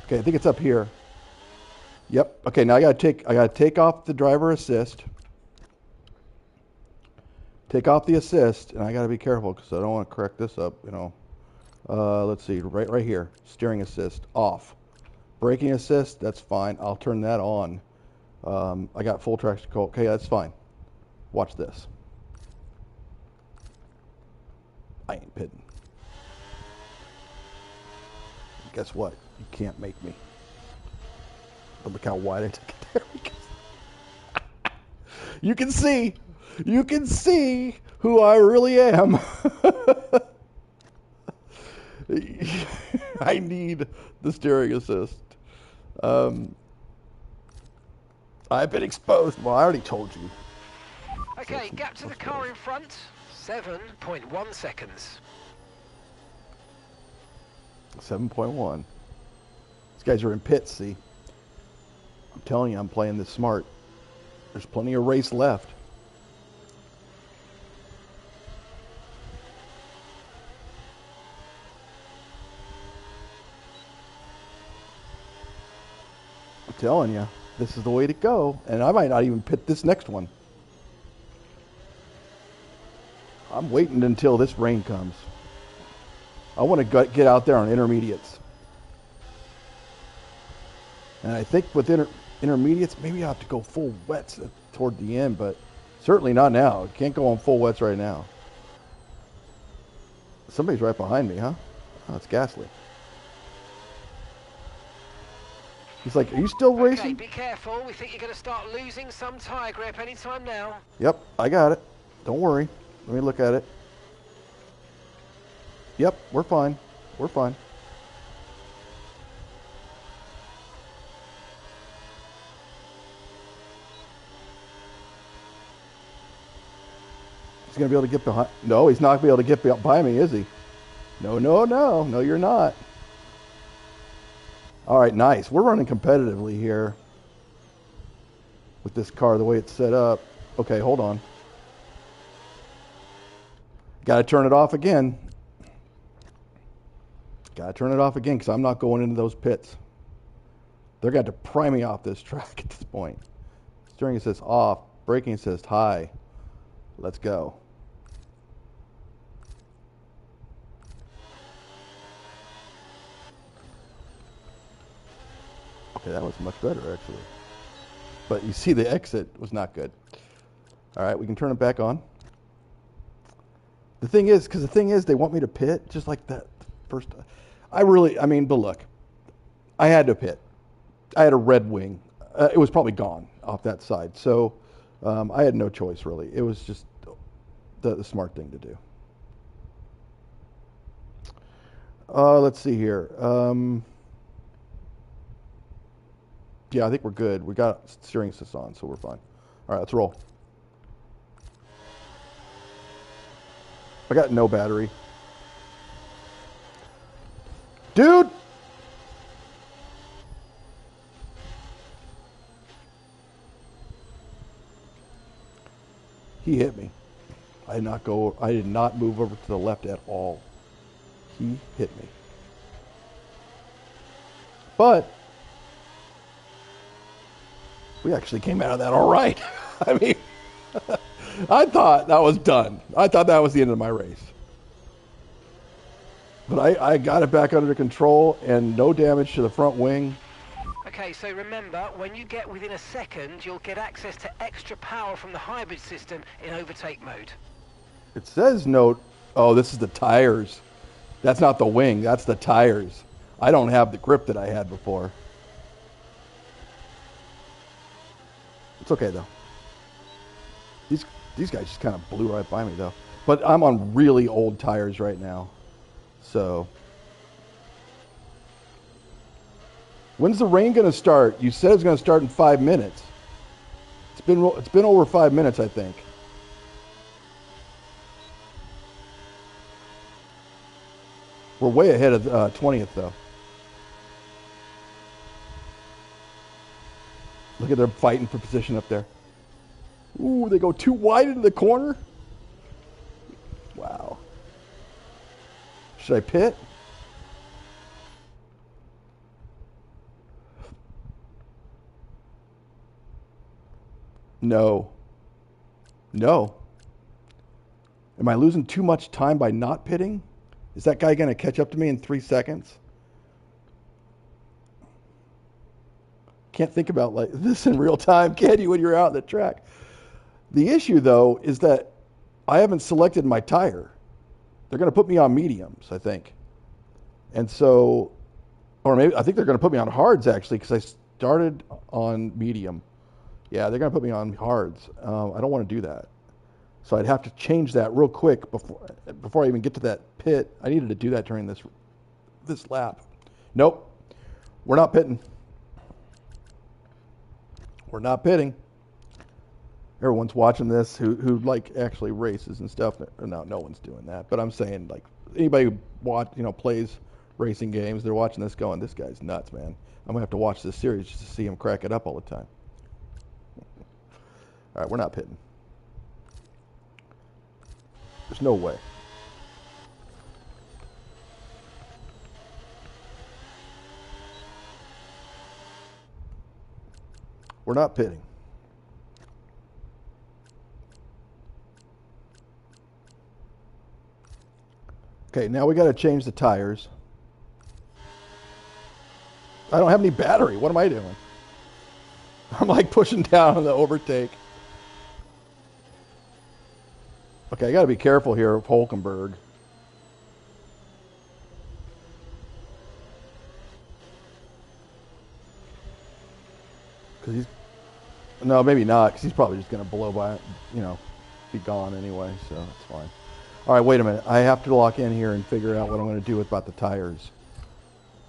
Okay, I think it's up here. Yep. Okay, now I gotta take off the driver assist. Take off the assist, and I gotta be careful because I don't want to correct this up. Let's see, right here, steering assist off, braking assist. That's fine. I'll turn that on. I got full traction control. Okay, that's fine. Watch this. I ain't pitting. Guess what? You can't make me. But look how wide I took it there. You can see. You can see who I really am. I need the steering assist. I've been exposed. Well, I already told you. Okay, gap to the car in front, 7.1 seconds. 7.1. These guys are in pits, see? I'm telling you, I'm playing this smart. There's plenty of race left. I'm telling you, this is the way to go. And I might not even pit this next one. I'm waiting until this rain comes. I want to get out there on intermediates. And I think with intermediates. Maybe I have to go full wets toward the end, but certainly not now. Can't go on full wets right now. Somebody's right behind me, huh? Oh, it's Gasly. He's like, are you still racing? Okay, be careful. We think you're going to start losing some tyre grip anytime now. Yep, I got it. Don't worry. Let me look at it. Yep, we're fine. We're fine. He's going to be able to get behind. No, he's not going to be able to get behind me, is he? No, no, no. No, you're not. All right, nice. We're running competitively here with this car, the way it's set up. Okay, hold on. Got to turn it off again. Got to turn it off again because I'm not going into those pits. They're going to pry me off this track at this point. Steering assist off. Braking assist high. Let's go. Okay, that was much better, actually. But you see the exit was not good. All right, we can turn it back on. The thing is, they want me to pit just like that first. But look, I had to pit. I had a red wing. It was probably gone off that side. So I had no choice, really. It was just the smart thing to do. Let's see here. Yeah, I think we're good. We got steering assist on, so we're fine. All right, let's roll. I got no battery. Dude! He hit me. I did not move over to the left at all. He hit me. But we actually came out of that all right. I mean, I thought that was done. I thought that was the end of my race. But I got it back under control and no damage to the front wing. Okay, so remember, when you get within a second, you'll get access to extra power from the hybrid system in overtake mode. It says no. Oh, this is the tires. That's not the wing. That's the tires. I don't have the grip that I had before. It's okay, though. These guys just kind of blew right by me, though. But I'm on really old tires right now. So, when's the rain going to start? You said it's going to start in 5 minutes. It's been over 5 minutes, I think. We're way ahead of 20th, though. Look at them fighting for position up there. Ooh, they go too wide into the corner. Wow. Should I pit? No. No. Am I losing too much time by not pitting? Is that guy going to catch up to me in 3 seconds? Can't think about like this in real time, can you, when you're out on the track? The issue, though, is that I haven't selected my tire. They're going to put me on mediums, I think. And so, or maybe, I think they're going to put me on hards, actually, because I started on medium. Yeah, they're going to put me on hards. I don't want to do that. So I'd have to change that real quick before I even get to that pit. I needed to do that during this lap. Nope. We're not pitting. We're not pitting. Everyone's watching this who like actually races and stuff. No one's doing that. But I'm saying, like, anybody who plays racing games, they're watching this going, this guy's nuts, man. I'm gonna have to watch this series just to see him crack it up all the time. All right, we're not pitting. There's no way. We're not pitting. Okay, now we got to change the tires. I don't have any battery. What am I doing? I'm like pushing down on the overtake. Okay, I got to be careful here of Hulkenberg. Because he's... No, maybe not, because he's probably just going to blow by, you know, be gone anyway, so that's fine. All right, wait a minute. I have to lock in here and figure out what I'm going to do about the tires.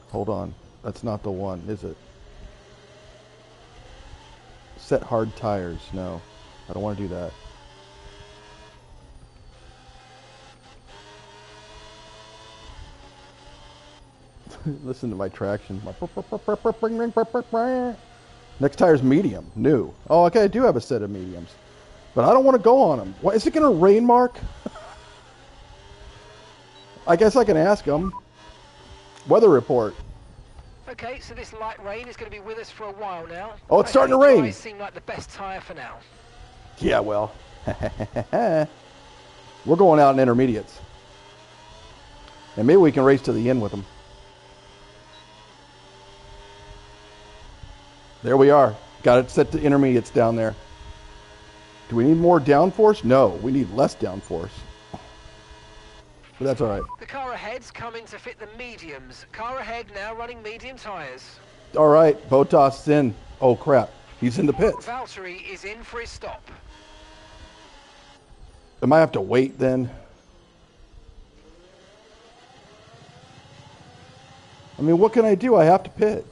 Hold on. That's not the one, is it? Set hard tires. No, I don't want to do that. Listen to my traction. Next tire's medium, new. Oh, okay, I do have a set of mediums. But I don't want to go on them. What, is it going to rain, Mark? I guess I can ask him. Weather report. Okay, so this light rain is going to be with us for a while now. Oh, it's starting to rain. Dries seem like the best tyre for now. Yeah, well. We're going out in intermediates. And maybe we can race to the end with them. There we are. Got it set to intermediates down there. Do we need more downforce? No, we need less downforce. But that's all right. The car ahead's coming to fit the mediums. Car ahead now running medium tyres. All right, Bottas in. Oh, crap. He's in the pits. Valtteri is in for his stop. I might have to wait then. I mean, what can I do? I have to pit.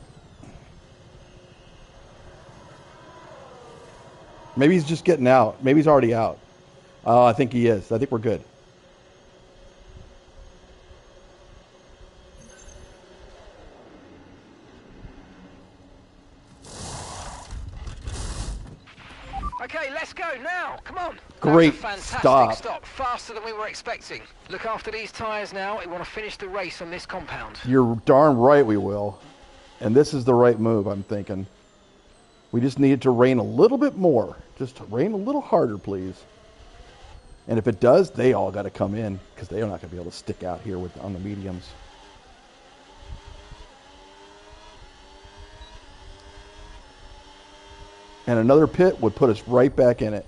Maybe he's just getting out. Maybe he's already out. I think he is. I think we're good. Okay, let's go now. Come on. Great fantastic stop. Faster than we were expecting. Look after these tyres now. We want to finish the race on this compound. You're darn right we will. And this is the right move, I'm thinking. We just need it to rain a little bit more. Just rain a little harder, please. And if it does, they all got to come in because they're not going to be able to stick out here on the mediums. And another pit would put us right back in it.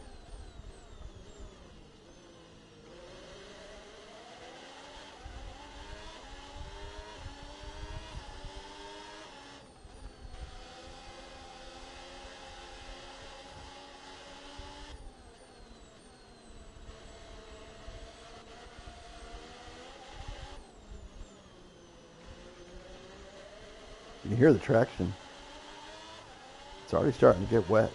You can hear the traction. It's already starting to get wet.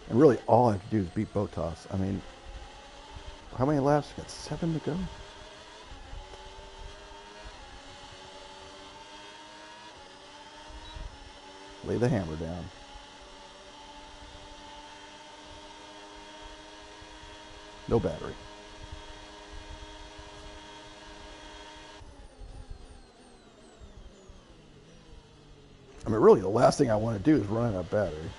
And really all I have to do is beat Bottas. I mean, how many laps? Got 7 to go. Lay the hammer down. No battery. I mean, really, the last thing I want to do is run out of battery.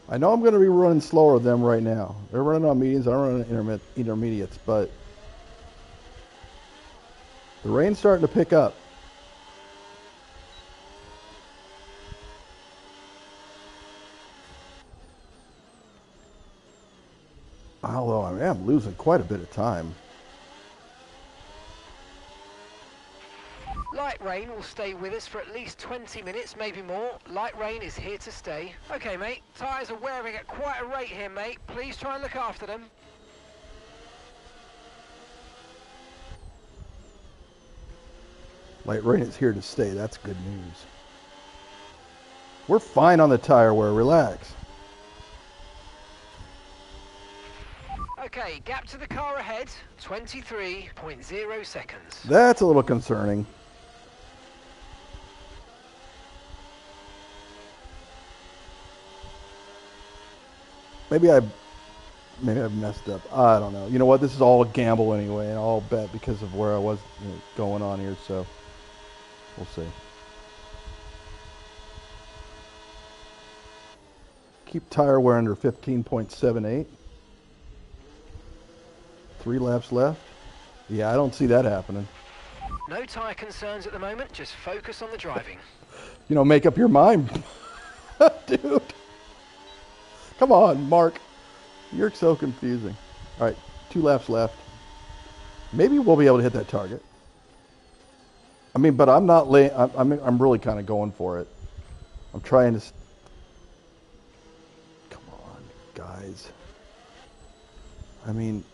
I know I'm going to be running slower than them right now. They're running on mediums, I'm running on intermediates, but the rain's starting to pick up. Although I am losing quite a bit of time. Light rain will stay with us for at least 20 minutes, maybe more. Light rain is here to stay. Okay, mate. Tyres are wearing at quite a rate here, mate. Please try and look after them. Light rain is here to stay. That's good news. We're fine on the tire wear. Relax. Okay, gap to the car ahead, 23.0 seconds. That's a little concerning. Maybe I've messed up. I don't know. You know what? This is all a gamble anyway, and I'll bet because of where I was going on here. So we'll see. Keep tire wear under 15.78. 3 laps left. Yeah, I don't see that happening. No tyre concerns at the moment, just focus on the driving. You know, make up your mind. Dude. Come on, Mark. You're so confusing. All right, 2 laps left. Maybe we'll be able to hit that target. I mean, but I'm not late. I'm really kind of going for it. I'm trying to. Come on, guys. I mean,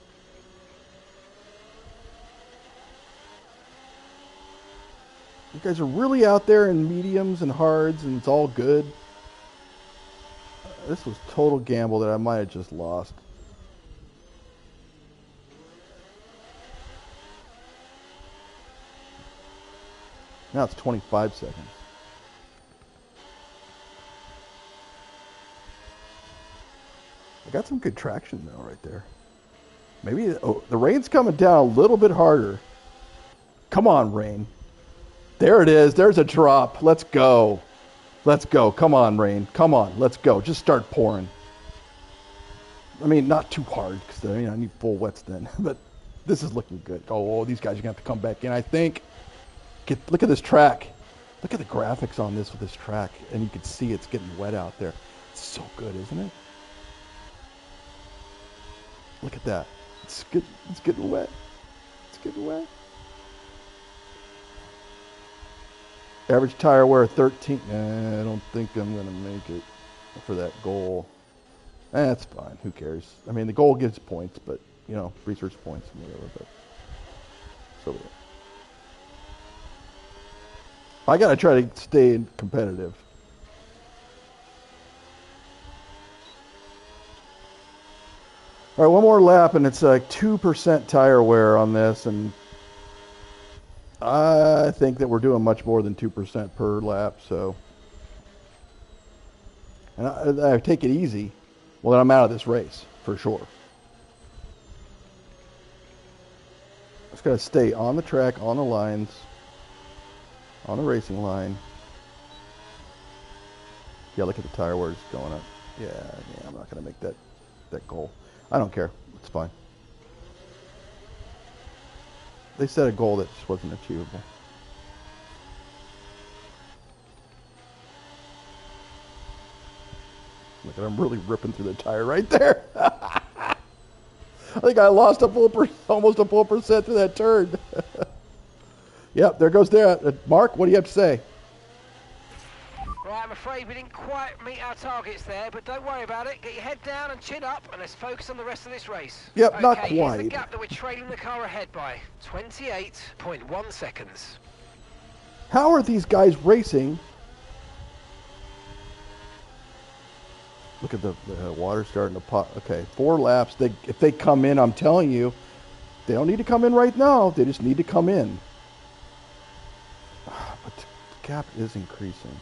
you guys are really out there in mediums and hards, and it's all good. This was total gamble that I might have just lost. Now it's 25 seconds. I got some good traction though right there. Maybe the rain's coming down a little bit harder. Come on, rain. There it is. There's a drop. Let's go. Let's go. Come on, rain. Come on. Let's go. Just start pouring. I mean, not too hard because I need full wets then. But this is looking good. Oh, these guys are going to have to come back in, I think. Look at this track. Look at the graphics on this with this track. And you can see it's getting wet out there. It's so good, isn't it? Look at that. It's good. It's getting wet. It's getting wet. Average tire wear 13. I don't think I'm going to make it for that goal. That's fine. Who cares? I mean, the goal gives points, but, you know, research points and whatever. But so yeah. I got to try to stay competitive. All right, one more lap, and it's like 2% tire wear on this, and I think that we're doing much more than 2% per lap, so. And I take it easy. Well, then I'm out of this race, for sure. Just got to stay on the track, on the lines, on the racing line. Yeah, look at the tire wear going up. Yeah, I'm not going to make that goal. I don't care. It's fine. They set a goal that just wasn't achievable. Look at, I'm really ripping through the tire right there. I think I lost almost a full percent through that turn. Yep, there goes that. Mark, what do you have to say? Right, I'm afraid we didn't quite meet our targets there, but don't worry about it. Get your head down and chin up, and let's focus on the rest of this race. Yep, okay, not here's quite. the gap that we're trailing the car ahead by. 28.1 seconds. How are these guys racing? Look at the water starting to pop. Okay, 4 laps. If they come in, I'm telling you, they don't need to come in right now. They just need to come in. But the gap is increasing.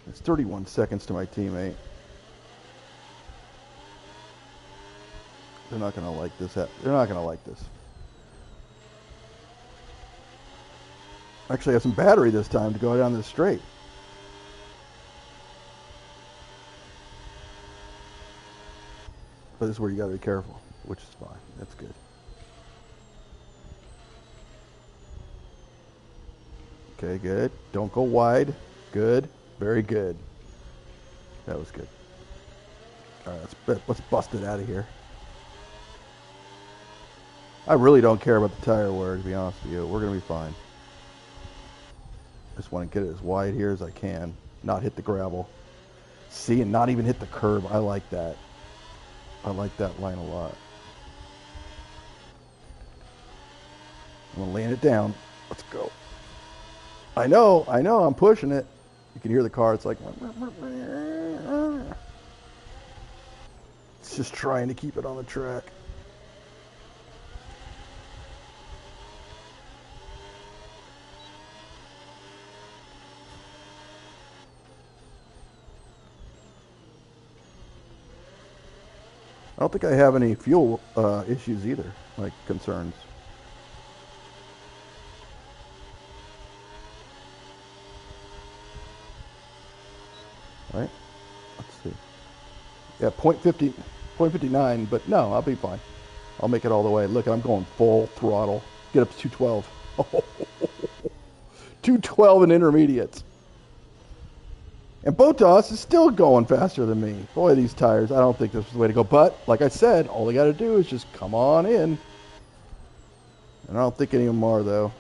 It's 31 seconds to my teammate. They're not going to like this. They're not going to like this. Actually, I have some battery this time to go down this straight. But this is where you got to be careful, which is fine. That's good. Okay, good. Don't go wide. Good. Very good. That was good. All right, let's bust it out of here. I really don't care about the tire wear, to be honest with you. We're going to be fine. Just want to get it as wide here as I can. Not hit the gravel. See, and not even hit the curb. I like that. I like that line a lot. I'm going to land it down. Let's go. I know, I'm pushing it. You can hear the car. It's like, it's just trying to keep it on the track. I don't think I have any fuel issues either, like concerns. Right? Let's see. Yeah, 0.59, but no, I'll be fine. I'll make it all the way. Look, I'm going full throttle. Get up to 212. 212 in intermediates. And Botas is still going faster than me. Boy, these tires, I don't think this is the way to go. But, like I said, all they got to do is just come on in. And I don't think any of them are, though.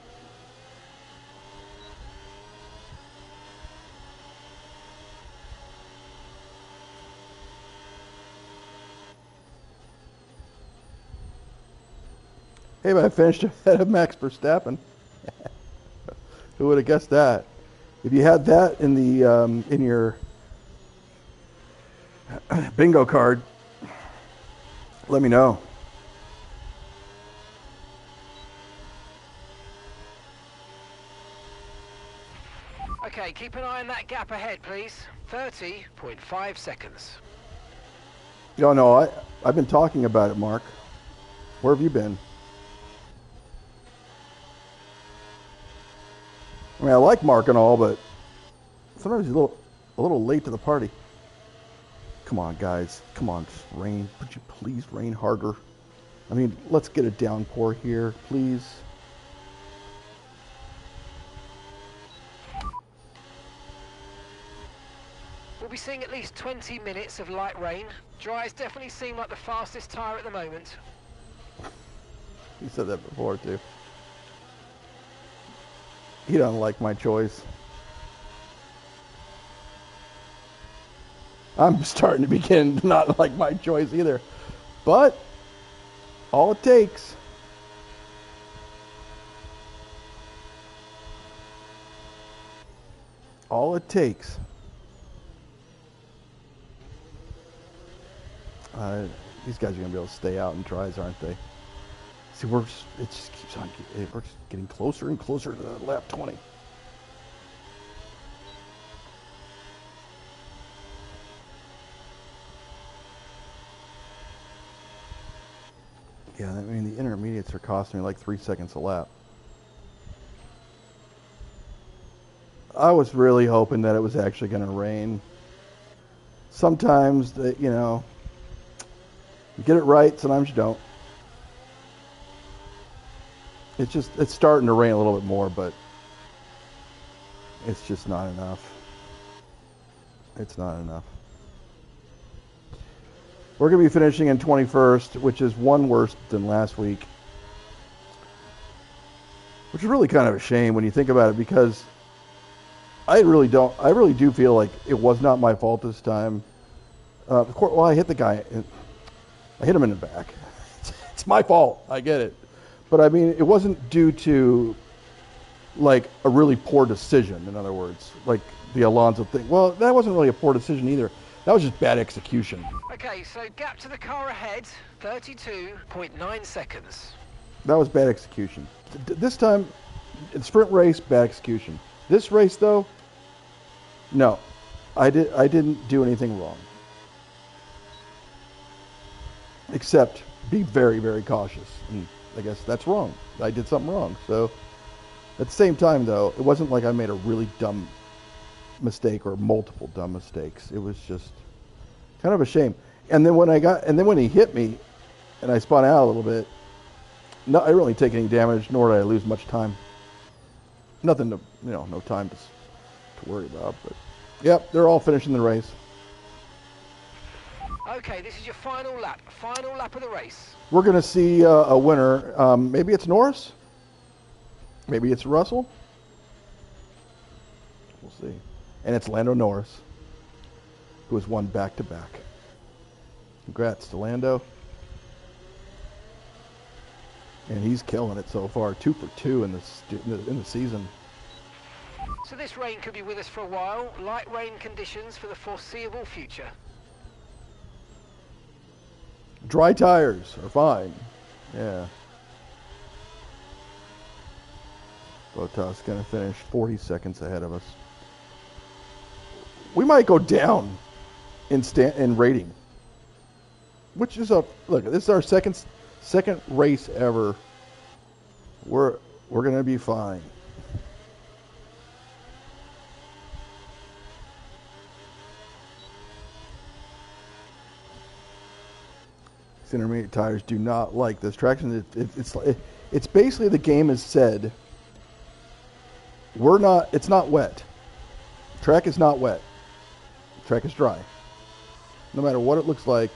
Hey, but I finished ahead of Max Verstappen. Who would have guessed that? If you had that in the in your bingo card, let me know. Okay, keep an eye on that gap ahead, please. 30.5 seconds. Oh, no, I've been talking about it, Mark. Where have you been? I mean, I like Mark and all, but sometimes he's a little late to the party. Come on, guys. Come on, just rain. Would you please rain harder? I mean, let's get a downpour here, please. We'll be seeing at least 20 minutes of light rain. Dries definitely seem like the fastest tyre at the moment. You said that before, too. He doesn't like my choice. I'm starting to begin to not like my choice either. But all it takes. All it takes. These guys are going to be able to stay out in tries, aren't they? See, it just keeps on, we're just getting closer and closer to the lap 20. Yeah, I mean, the intermediates are costing me like 3 seconds a lap. I was really hoping that it was actually going to rain. Sometimes, you get it right, sometimes you don't. It's starting to rain a little bit more, but it's just not enough. It's not enough. We're going to be finishing in 21st, which is one worse than last week. Which is really kind of a shame when you think about it, because I really do feel like it was not my fault this time. Of course, well, I hit the guy. I hit him in the back. It's my fault. I get it. But I mean, it wasn't due to like a really poor decision. In other words, like the Alonso thing. Well, that wasn't really a poor decision either. That was just bad execution. Okay, so gap to the car ahead, 32.9 seconds. That was bad execution. This time, sprint race, bad execution. This race, though, no, I didn't do anything wrong, except be very, very cautious. And I guess that's wrong. I did something wrong. So at the same time, though, it wasn't like I made a really dumb mistake or multiple dumb mistakes. It was just kind of a shame. And then when he hit me, and I spun out a little bit, no, I didn't really take any damage, nor did I lose much time. Nothing to, no time to worry about. But yep, they're all finishing the race. Okay, this is your final lap of the race. We're going to see a winner. Maybe it's Norris. Maybe it's Russell. We'll see. And it's Lando Norris, who has won back-to-back. Congrats to Lando. And he's killing it so far. 2 for 2 in the season. So this rain could be with us for a while. Light rain conditions for the foreseeable future. Dry tires are fine. Yeah. Bottas going to finish 40 seconds ahead of us. We might go down in rating. which is a look. This is our second race ever. We're gonna be fine. These intermediate tires do not like this traction. It's basically the game has said. It's not wet. Track is not wet. Track is dry. No matter what it looks like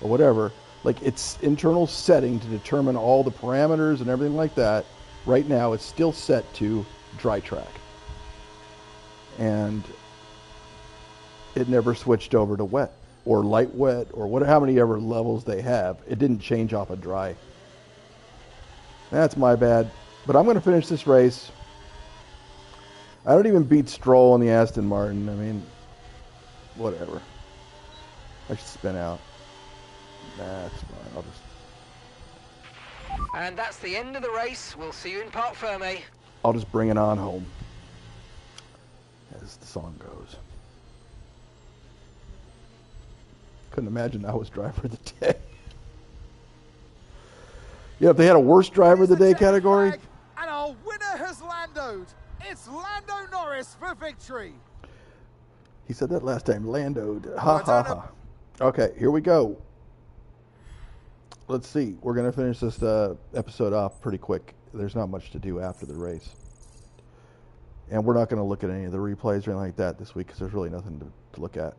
or whatever, like its internal setting to determine all the parameters and everything like that, right now it's still set to dry track. And it never switched over to wet or light wet or whatever, how many ever levels they have. It didn't change off of dry. That's my bad. But I'm going to finish this race. I don't even beat Stroll in the Aston Martin. I mean, whatever. I should spin out. That's fine. I'll just... And that's the end of the race. We'll see you in Parc Fermé. I'll just bring it on home, as the song goes. Couldn't imagine I was driver of the day. Yeah, if they had a worst driver of the day category. And our winner has landoed. It's Lando Norris for victory. He said that last time. Lando. Ha ha ha. Okay, here we go. Let's see. We're going to finish this episode off pretty quick. There's not much to do after the race. And we're not going to look at any of the replays or anything like that this week because there's really nothing to look at.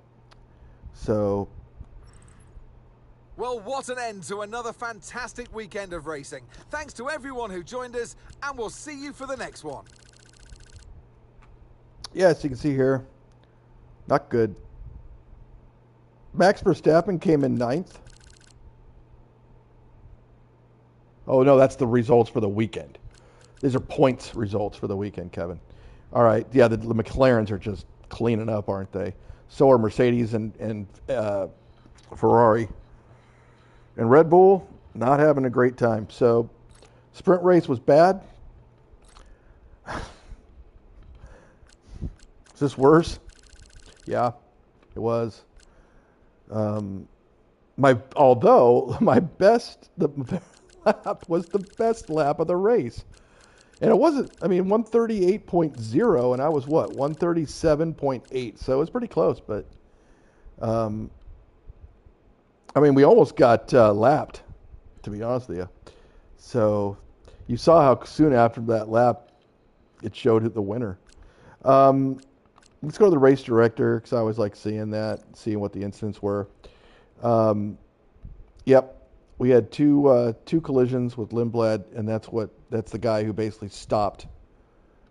So... Well, what an end to another fantastic weekend of racing. Thanks to everyone who joined us, and we'll see you for the next one. Yes, you can see here. Not good. Max Verstappen came in 9th. Oh, no, that's the results for the weekend. These are points results for the weekend, Kevin. All right. Yeah, the McLarens are just cleaning up, aren't they? So are Mercedes and Ferrari. And Red Bull, not having a great time. So, sprint race was bad. Is this worse? Yeah, it was. Although my best lap was the best lap of the race, and it wasn't. I mean, 138.0, and I was what 137.8. So it was pretty close, but I mean, we almost got lapped, to be honest with you. So you saw how soon after that lap it showed the winner. Let's go to the race director because I always like seeing what the incidents were. Yep, we had two collisions with Lindblad, and that's the guy who basically stopped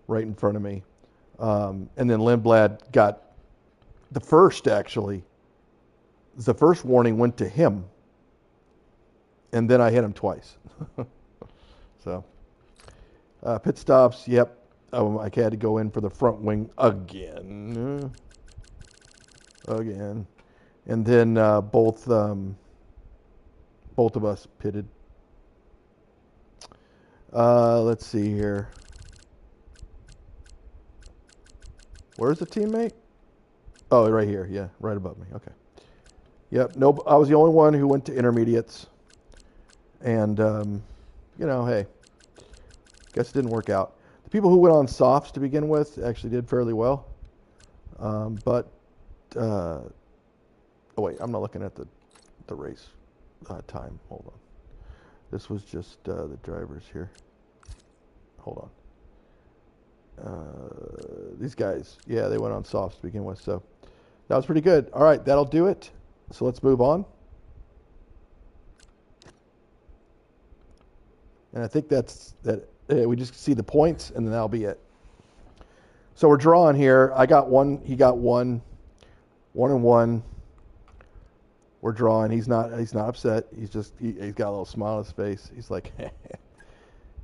right in front of me. And then Lindblad got the first warning went to him, and then I hit him twice. So pit stops. Yep. I had to go in for the front wing again. And then both of us pitted. Let's see here. Where's the teammate? Oh, right here. Yeah, right above me. Okay. Yep. Nope. I was the only one who went to intermediates, and hey, guess it didn't work out. People who went on softs to begin with actually did fairly well. But oh wait, I'm not looking at the race time. Hold on. This was just the drivers here. Hold on. These guys, yeah, they went on softs to begin with, so that was pretty good. All right, that'll do it. So let's move on. And I think that's that. We just see the points, and then that'll be it. So we're drawing here. I got one. He got one. 1-1. We're drawing. He's not upset. He's got a little smile on his face. He's like,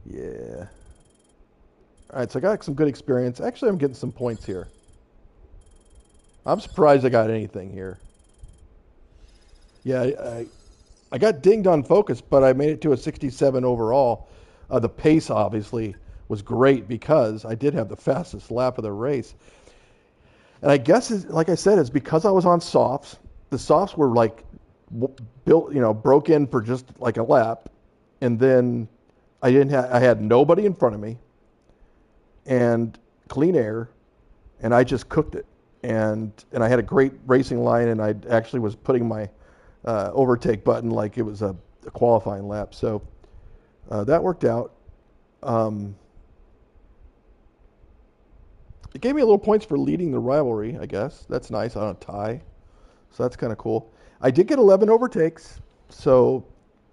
yeah. All right. So I got some good experience. Actually, I'm getting some points here. I'm surprised I got anything here. Yeah, I got dinged on focus, but I made it to a 67 overall. The pace, obviously, was great because I did have the fastest lap of the race. And I guess, like I said, it's because I was on softs. The softs were like built, broke in for just like a lap, and then I had nobody in front of me, and clean air, and I just cooked it, and I had a great racing line, and I actually was putting my overtake button like it was a qualifying lap, so that worked out. It gave me a little points for leading the rivalry, I guess. That's nice on a tie. So that's kind of cool. I did get 11 overtakes, so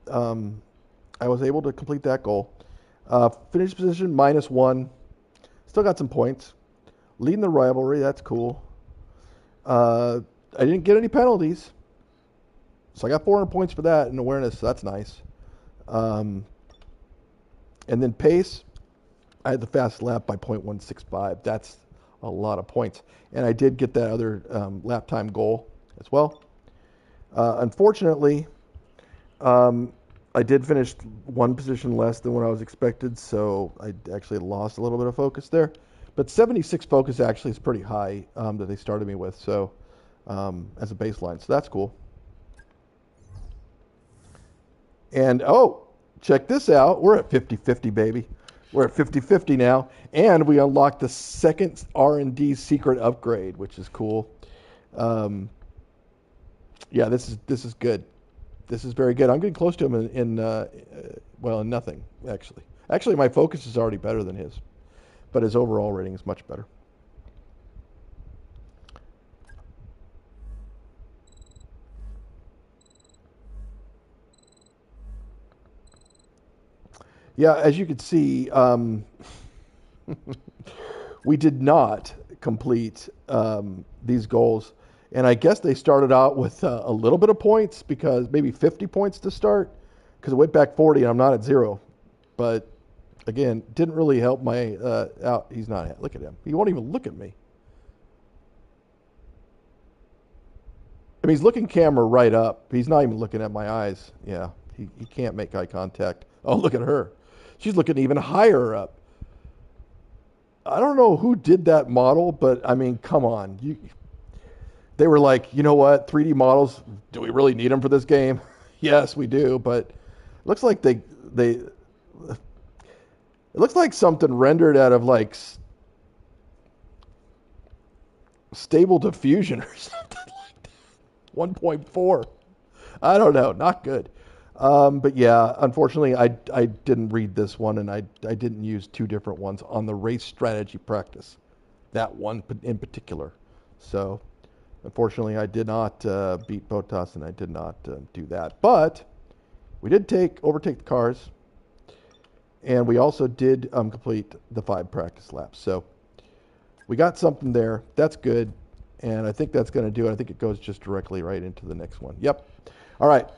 I was able to complete that goal. Finish position -1. Still got some points. Leading the rivalry, that's cool. I didn't get any penalties, so I got 400 points for that in awareness. So that's nice. And then pace, I had the fastest lap by .165. That's a lot of points. And I did get that other lap time goal as well. Unfortunately, I did finish one position less than what I was expected, so I actually lost a little bit of focus there. But 76 focus actually is pretty high that they started me with, so as a baseline. So that's cool. And, check this out. We're at 50-50, baby. We're at 50-50 now, and we unlocked the second R&D secret upgrade, which is cool. Yeah, this is good. This is very good. I'm getting close to him in nothing, actually. Actually, my focus is already better than his, but his overall rating is much better. Yeah, as you can see, we did not complete these goals. And I guess they started out with a little bit of points, because maybe 50 points to start, because it went back 40 and I'm not at 0. But again, didn't really help my out. He's not. Look at him. He won't even look at me. I mean, he's looking camera right up. He's not even looking at my eyes. Yeah, he can't make eye contact. Oh, look at her. She's looking even higher up. I don't know who did that model, but I mean, come on. They were like, you know what, 3D models, do we really need them for this game? Yes, we do, but it looks like it looks like something rendered out of like Stable Diffusion or something like that. 1.4. I don't know, not good. But yeah, unfortunately, I didn't read this one, and I didn't use 2 different ones on the race strategy practice. That one in particular. So unfortunately, I did not beat Bottas, and I did not do that. But we did overtake the cars, and we also did complete the 5 practice laps. So we got something there. That's good, and I think that's going to do it. I think it goes just directly right into the next one. Yep. All right.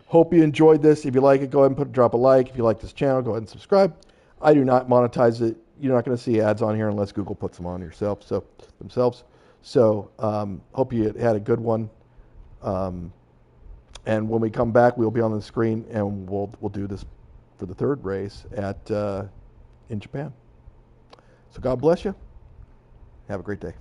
Hope you enjoyed this. If you like it, go ahead and drop a like. If you like this channel, go ahead and subscribe. I do not monetize it. You're not going to see ads on here unless Google puts them on themselves. So hope you had a good one. And when we come back, we'll be on the screen, and we'll do this for the 3rd race in Japan. So God bless you. Have a great day.